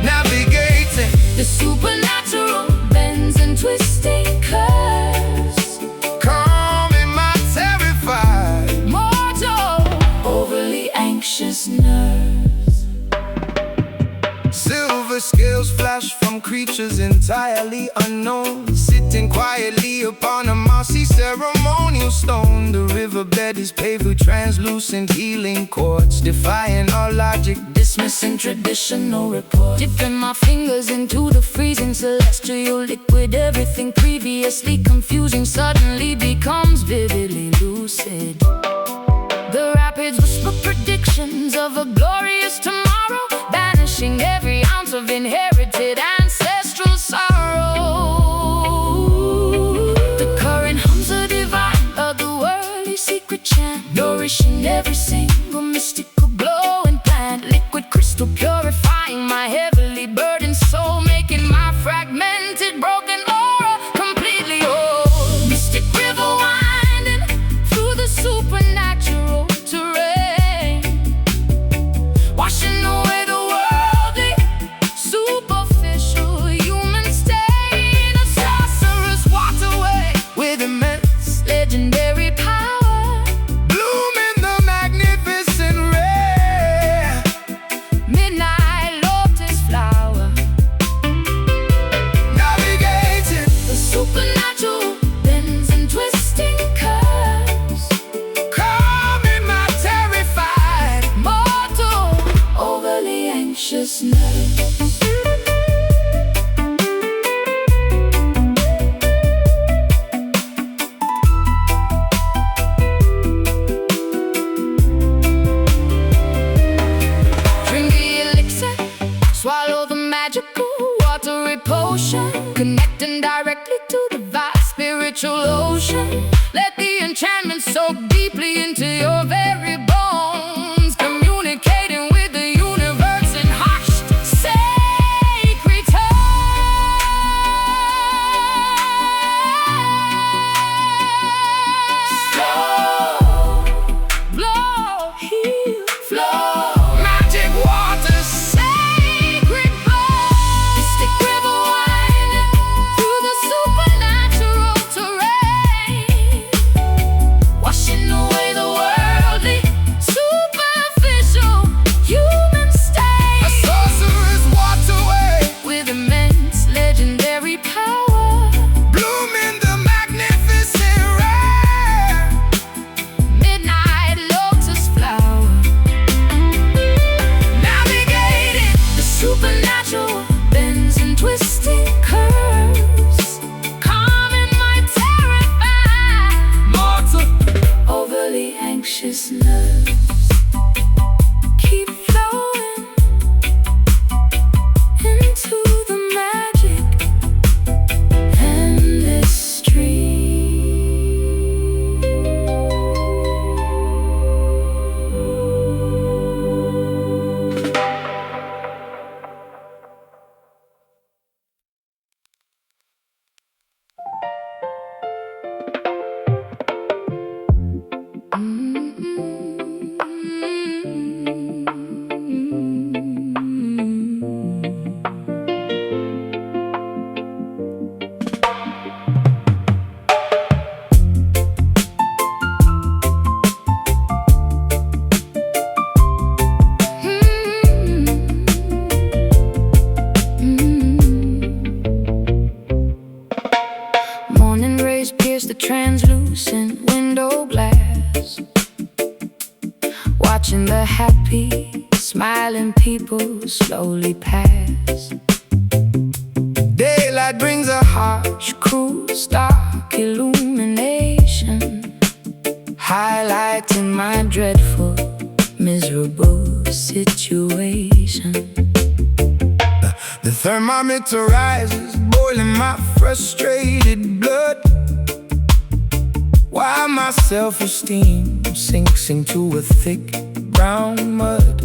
navigating the supernatural bends and twisting curves, calming my terrified mortal, overly anxious nerves. silver scales flash from creatures entirely unknown, sitting quietly upon a mossy ceremonial stone. The riverbed is paved with translucent healing quartz, defying all logic, Dismissing traditional report, dipping my fingers into the freezing celestial liquid. Everything previously confusing suddenly becomes vividly lucid. The rapids whisper predictions of a glorious tomorrow, banishing every ounce of inherited ancestral sorrow. The current hums a divine, otherworldly secret chant, nourishing every single mystical glowing plant. Liquid crystal purifying my heavily burdened soul, making my fragmented broken aura completely whole. Mystic river winding through the supernatural terrain, washing away the worldly, superficial human stain. A sorcerer's waterway with immense legendary power, blooming the magnificent red midnight lotus flower, navigating the supernatural bends and twisting curves, calming my terrified mortal, overly anxious nerves. Drink the elixir, swallow the magical watery potion, connecting directly to the vast spiritual ocean. Let the enchantment soak deeply into your very bones, communicating with the universe in hushed, sacred tones. Blow, heal, flow, magic waters, sacred blood. Mystic river winding through the supernatural terrain, washing away the worldly, the translucent window glass, watching the happy, smiling people slowly pass. Daylight brings a harsh, Cruel, stark illumination, highlighting my dreadful, miserable situation. the thermometer rises, boiling my frustrated blood, while my self-esteem sinks into a thick brown mud.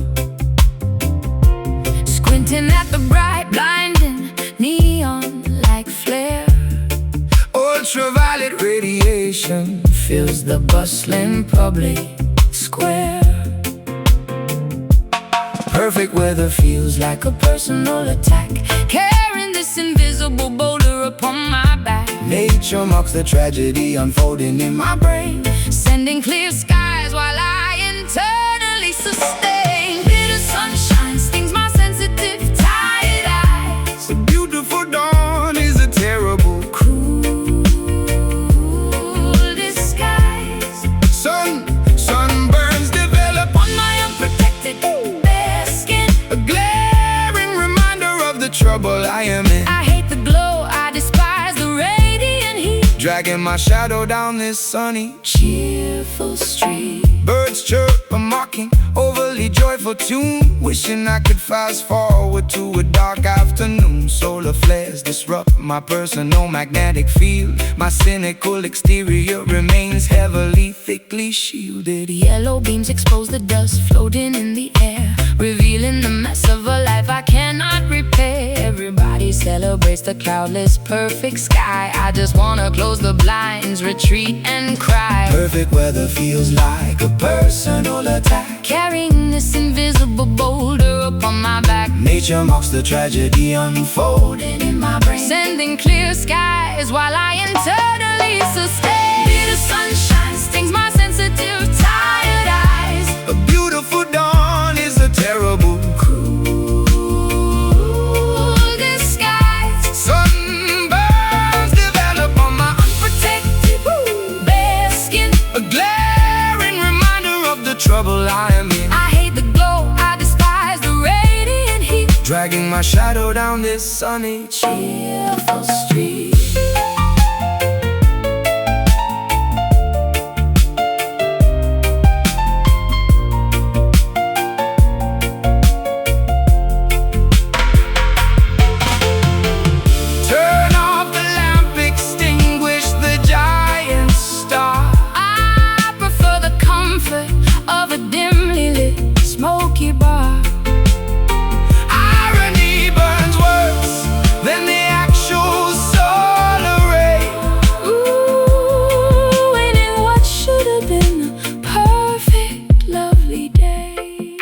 Squinting at the bright, blinding neon-like flare, ultraviolet radiation fills the bustling public square. perfect weather Feels like a personal attack, carrying this invisible boulder upon my back. nature mocks the tragedy unfolding in my brain, Sending clear skies while I internally sustain. Bitter sunshine stings my sensitive, tired eyes. a beautiful dawn is a terrible Cruel disguise. sunburns develop On my unprotected bare skin, a glaring reminder of the trouble I am in, I hate the glow, I despise the radiant heat. dragging my shadow down this sunny Cheerful street, birds chirp a mocking, overly joyful tune, wishing I could fast forward to a dark afternoon. Solar flares disrupt my personal magnetic field, my cynical exterior remains heavily, thickly shielded. yellow beams expose the dust floating in the air, revealing the mess of a life I cannot repair. Everybody celebrates the cloudless, perfect sky. I just wanna close the blinds, retreat and cry. Perfect weather feels like a personal attack, Carrying this invisible boulder upon my back. nature mocks the tragedy unfolding in my brain, Sending clear skies while I internally sustain. Bitter sunshine stings my sensitive, tired eyes. a beautiful dawn is a terrible Cruel disguise. sunburns develop on my Unprotected, bare skin, a glaring reminder of the trouble I am in, I hate the glow, I despise the radiant heat. dragging my shadow down this sunny Cheerful street. turn off the lamp, extinguish the giant star, I prefer the comfort of a dimly lit smoky bar. irony burns worse than the actual solar ray, Waiting what should have been a perfect, lovely day.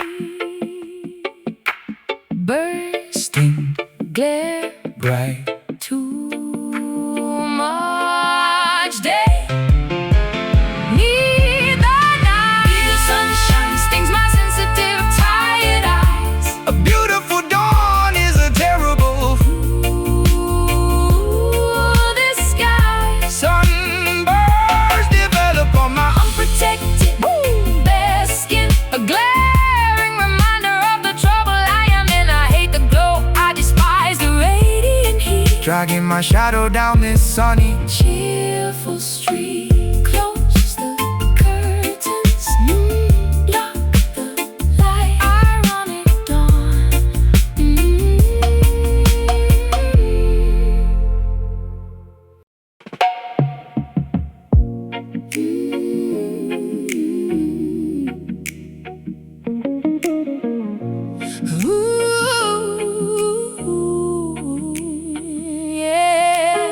Bursting, glare, bright too much day. Need the night. The sunshine stings my sensitive, tired eyes. a beautiful dawn is a terrible Cruel disguise. sunburns develop on my Unprotected, bare skin, a glaring reminder of the trouble I am in. I hate the glow, I despise the radiant heat. dragging my shadow down this sunny Cheerful street, close the curtains, block the light. Ironic dawn. Ooh, yeah.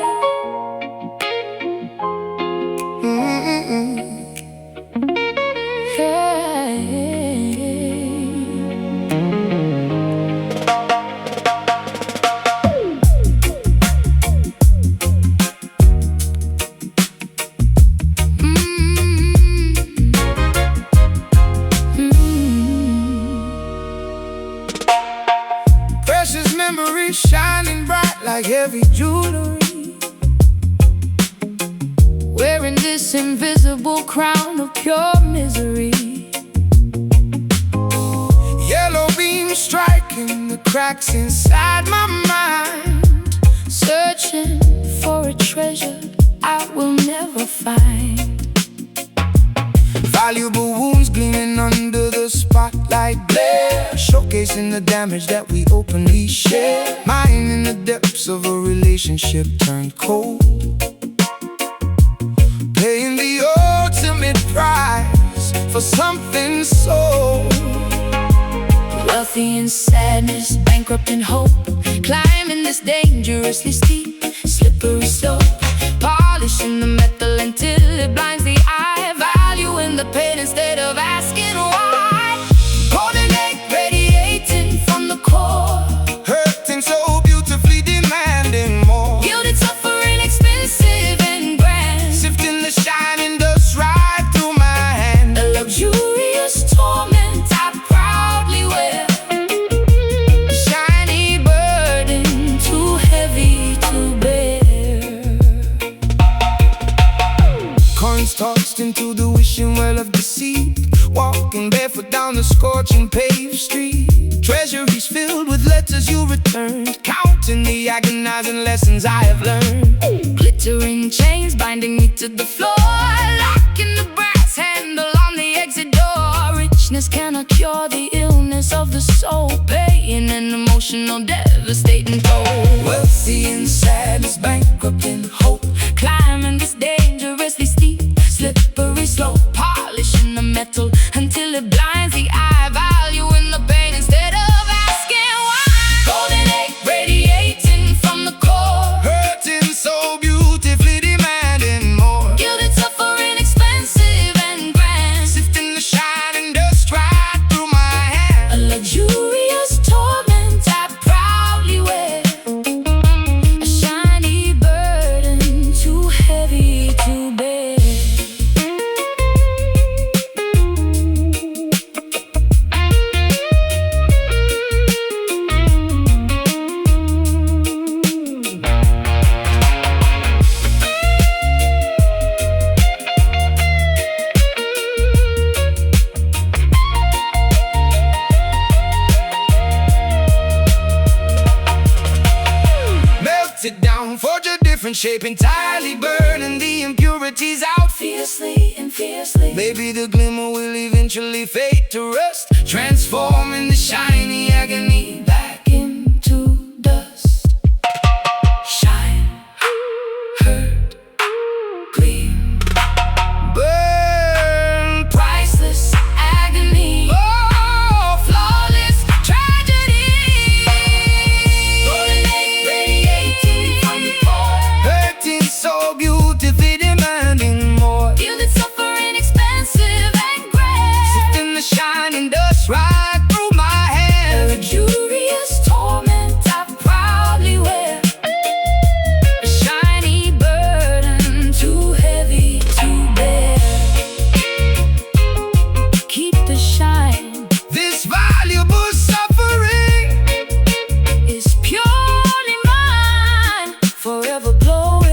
this invisible crown of pure misery. Yellow beams striking the cracks inside my mind, searching for a treasure I will never find. Valuable wounds gleaming under the spotlight glare, showcasing the damage that we openly share. Mine in the depths of a relationship turned cold, paying the ultimate price for something so wealthy in sadness, bankrupt in hope, climbing this dangerously steep, slippery slope, polishing the metal until it blinds the eye, valuing the pain instead of asking why. Golden egg radiating from the core, hurting so beautifully, demanding more. gilded, suffering, expensive and grand, Sifting the shining dust right through my hand. a luxurious torment I proudly wear, a shiny burden too heavy to bear. Coins tossed into the wishing well of deceit, walking barefoot down the scorching paved street. Treasuries filled with letters you returned, counting the agonizing lessons I have learned. Glittering chains binding me to the floor, locking the brass handle on the exit door. Richness cannot cure the illness of the soul, paying an emotional devastating toll. Wealthy in sadness, bankrupt in hope, Climbing this dangerously steep, slippery slope, polishing the metal until it blinds the eye, valuing the pain instead of asking why. Golden egg radiating from the core, hurting so beautifully, demanding more. gilded, suffering, expensive and grand, Sifting the shining dust right through my hand. a luxurious torment I proudly wear, a shiny burden too heavy to bear. Melted down, forge a different shape, entirely burning the impurities out Fiercely and fiercely, Maybe the glimmer will eventually fade to rust, transforming the shiny agony back into dust. Shine, hurt, gleam, burn. priceless agony, Oh, flawless tragedy. Golden egg radiating from the core, hurting so beautifully, demanding more. gilded, suffering, expensive and grand, Sifting the shining dust right through my a hand. luxurious torment I proudly wear, a shiny burden too heavy to bear. Keep the shine, This valuable suffering is purely mine, forever glowing.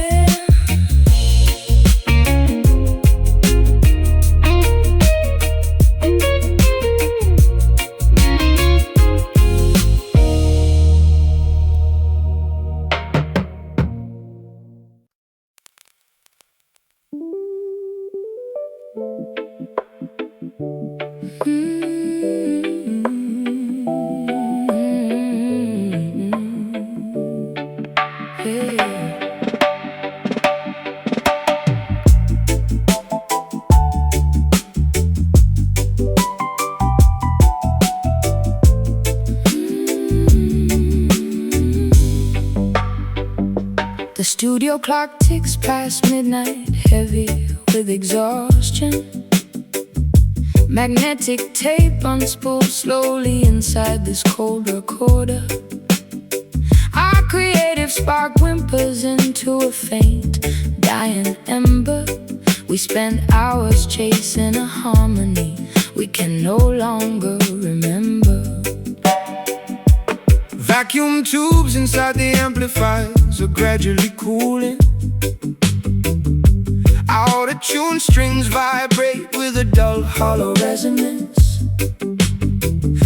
Yeah. The studio clock ticks past midnight, heavy with exhaustion. Magnetic tape unspools slowly inside this cold recorder. Our creative spark whimpers into a faint, dying ember. We spend hours chasing a harmony we can no longer remember. Vacuum tubes inside the amplifiers are gradually cooling. Out of Out-of-tune strings vibrate with a dull, hollow resonance.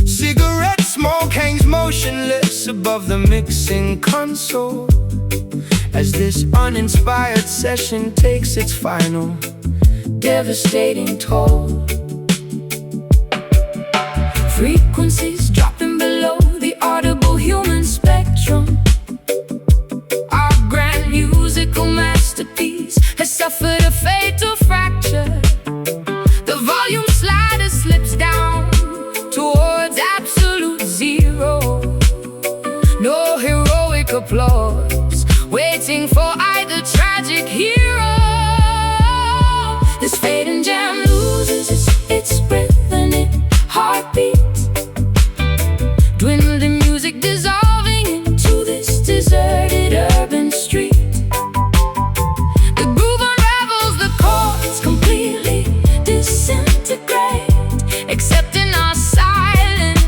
Cigarette smoke hangs motionless above the mixing console as this uninspired session takes its final devastating toll. Frequencies dropping below the audible human spectrum. Our grand musical masterpiece has suffered a fatal fracture. The volume slider slips down towards absolute zero. No heroic applause waiting for either tragic hero. This fading jam loses its rhythmic heartbeat. Dwindling music dissolving into this deserted urban street. The groove unravels, the chords completely disintegrate, accepting our silent,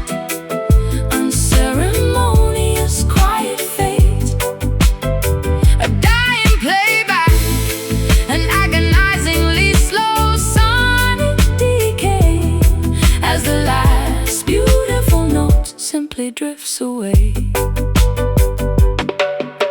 unceremonious quiet fate. A dying playback, an agonizingly slow sonic decay as the last beautiful note simply drifts away.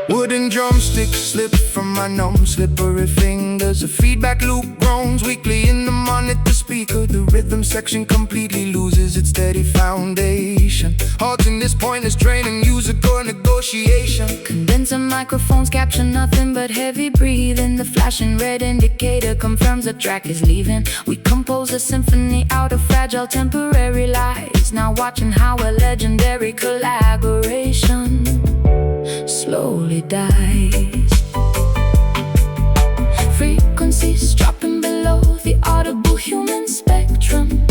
Wooden drumsticks slip from my numb, slippery fingers. A feedback loop groans weakly in the monitor speaker. The rhythm section completely loses its steady foundation, halting this pointless training musical negotiation. Condenser microphones capture nothing but heavy breathing. The flashing red indicator confirms the track is leaving. We compose a symphony out of fragile temporary lies, now watching how a legendary collaboration slowly dies. Frequencies dropping below the audible human spectrum.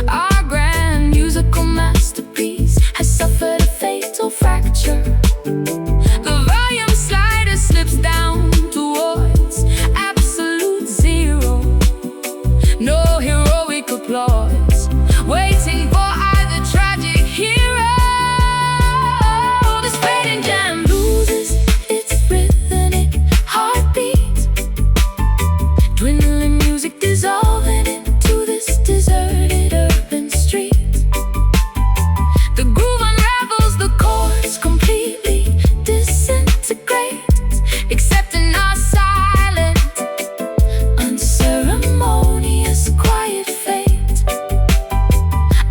Our grand musical masterpiece has suffered a fatal fracture. The volume slider slips down towards absolute zero. No heroic applause waiting for either tragic hero. This fading jam loses its rhythmic heartbeat. Dwindling music dissolving into this deserted urban street. The groove unravels, the chords completely disintegrate, accepting our silent, unceremonious quiet fate.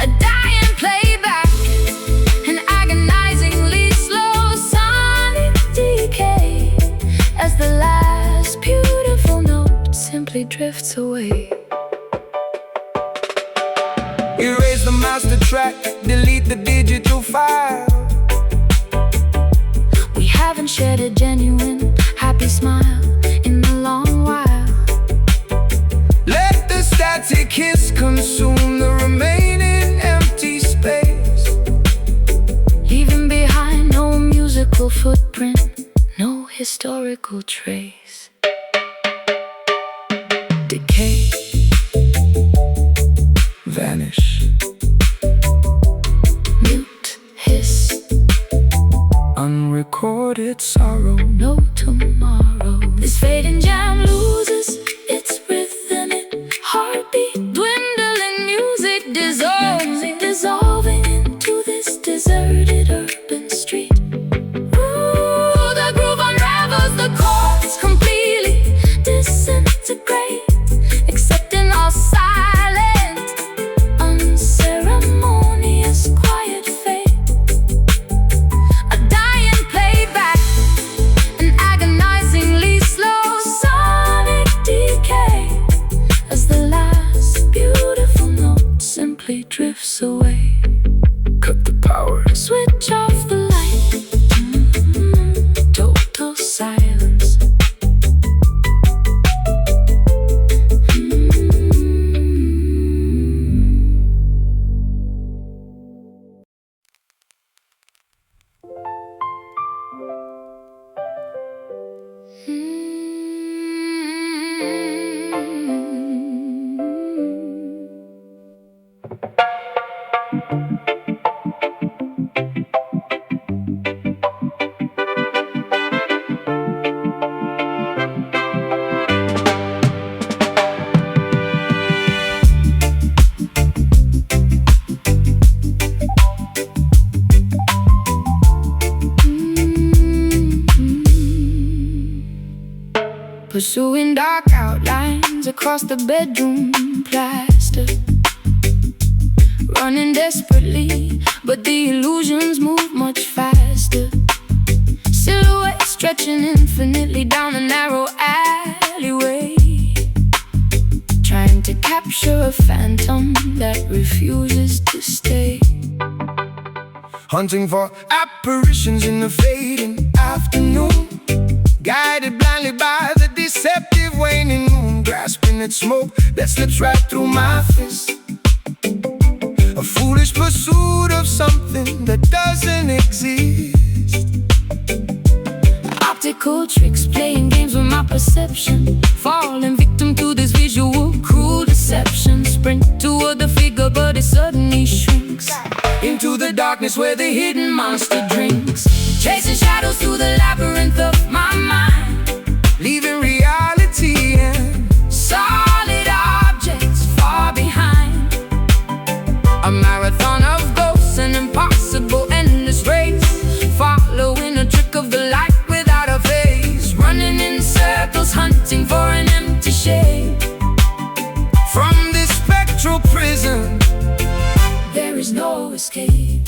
A dying playback, an agonizingly slow sonic decay as the last beautiful note simply drifts away. Erase the master track, delete the digital file. We haven't shared a genuine, happy smile in a long while. Let the static hiss consume the remaining empty space, leaving behind no musical footprint, no historical trace. Decay, vanish, mute hiss, unrecorded sorrow, no tomorrow. This fading jam loses its rhythmic heartbeat. Dwindling music dissolving into this deserted urban street. Ooh, the groove unravels, the chords pursuing dark outlines across the bedroom plaster, running desperately, but the illusions move much faster. Silhouettes stretching infinitely down a narrow alleyway, trying to capture a phantom that refuses to stay. Hunting for apparitions in the fading afternoon, guided blindly by the deceptive waning moon, grasping at smoke that slips right through my fist. A foolish pursuit of something that doesn't exist. Optical tricks, playing games with my perception, falling victim to this visual cruel deception. Sprint toward the figure, but it suddenly shrinks into the darkness where the hidden monster drinks. Chasing shadows through the labyrinth of my mind, leaving reality and solid objects far behind. A marathon of ghosts, an impossible endless race, following a trick of the light without a face, running in circles, hunting for an empty shade. From this spectral prison, there is no escape.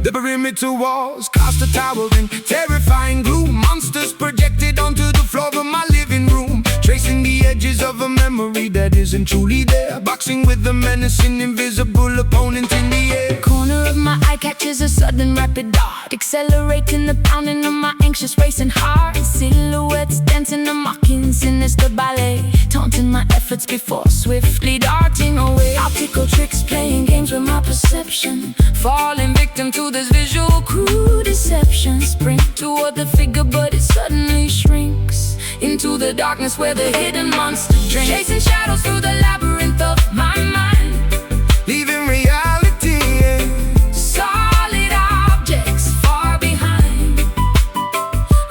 The perimeter walls cast a towering, terrifying gloom. Monsters projected onto the floor of my living room, tracing the edges of a memory that isn't truly there, boxing with the menacing invisible opponent in the air. Corner of my eye catches a sudden rapid dart, accelerating the pounding of my anxious racing heart. Silhouettes dancing a mocking sinister ballet, taunting my efforts before swiftly darting away. Optical tricks, playing games with my perception, falling victim to this visual cruel deception. Sprint toward the figure, but it suddenly shrinks into the darkness where the hidden monster drinks. Chasing shadows through the labyrinth of my mind, leaving reality and solid objects far behind.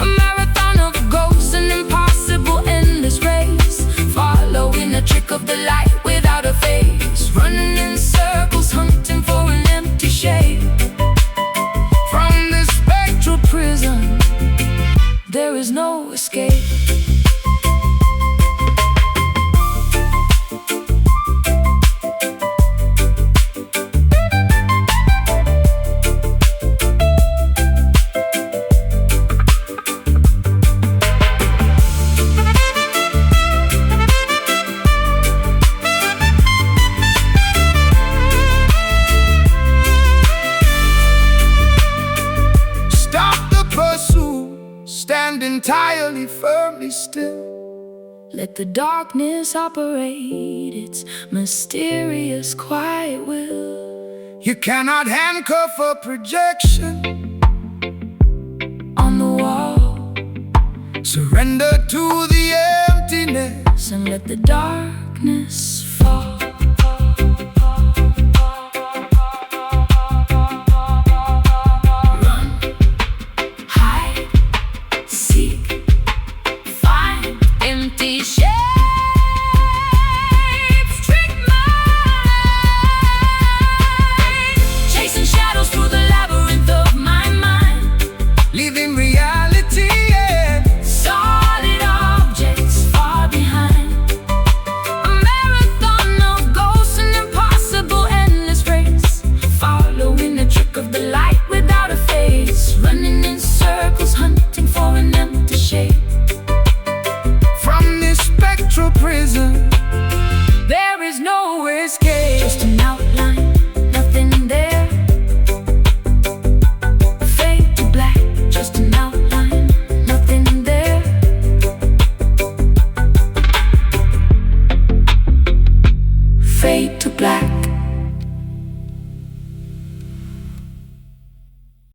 A marathon of ghosts, an impossible endless race, following a trick of the light without a face, running in circles, hunting for an empty shade. from this Spectral prison, there is no escape. stand entirely firmly still. Let the darkness operate its mysterious quiet will. You cannot handcuff a projection On the wall, surrender to the emptiness and let the darkness fall. Run, hide, seek, find empty shapes, trick mind, chasing shadows through the labyrinth of my mind, leaving reality and solid objects far behind. A marathon of ghosts, an impossible endless race, following the trick of the light without a face, running in circles, hunting for an empty shape. from this spectral prison. There is no escape. Just an outline, nothing there. Fade to black, just an outline, nothing there. Fade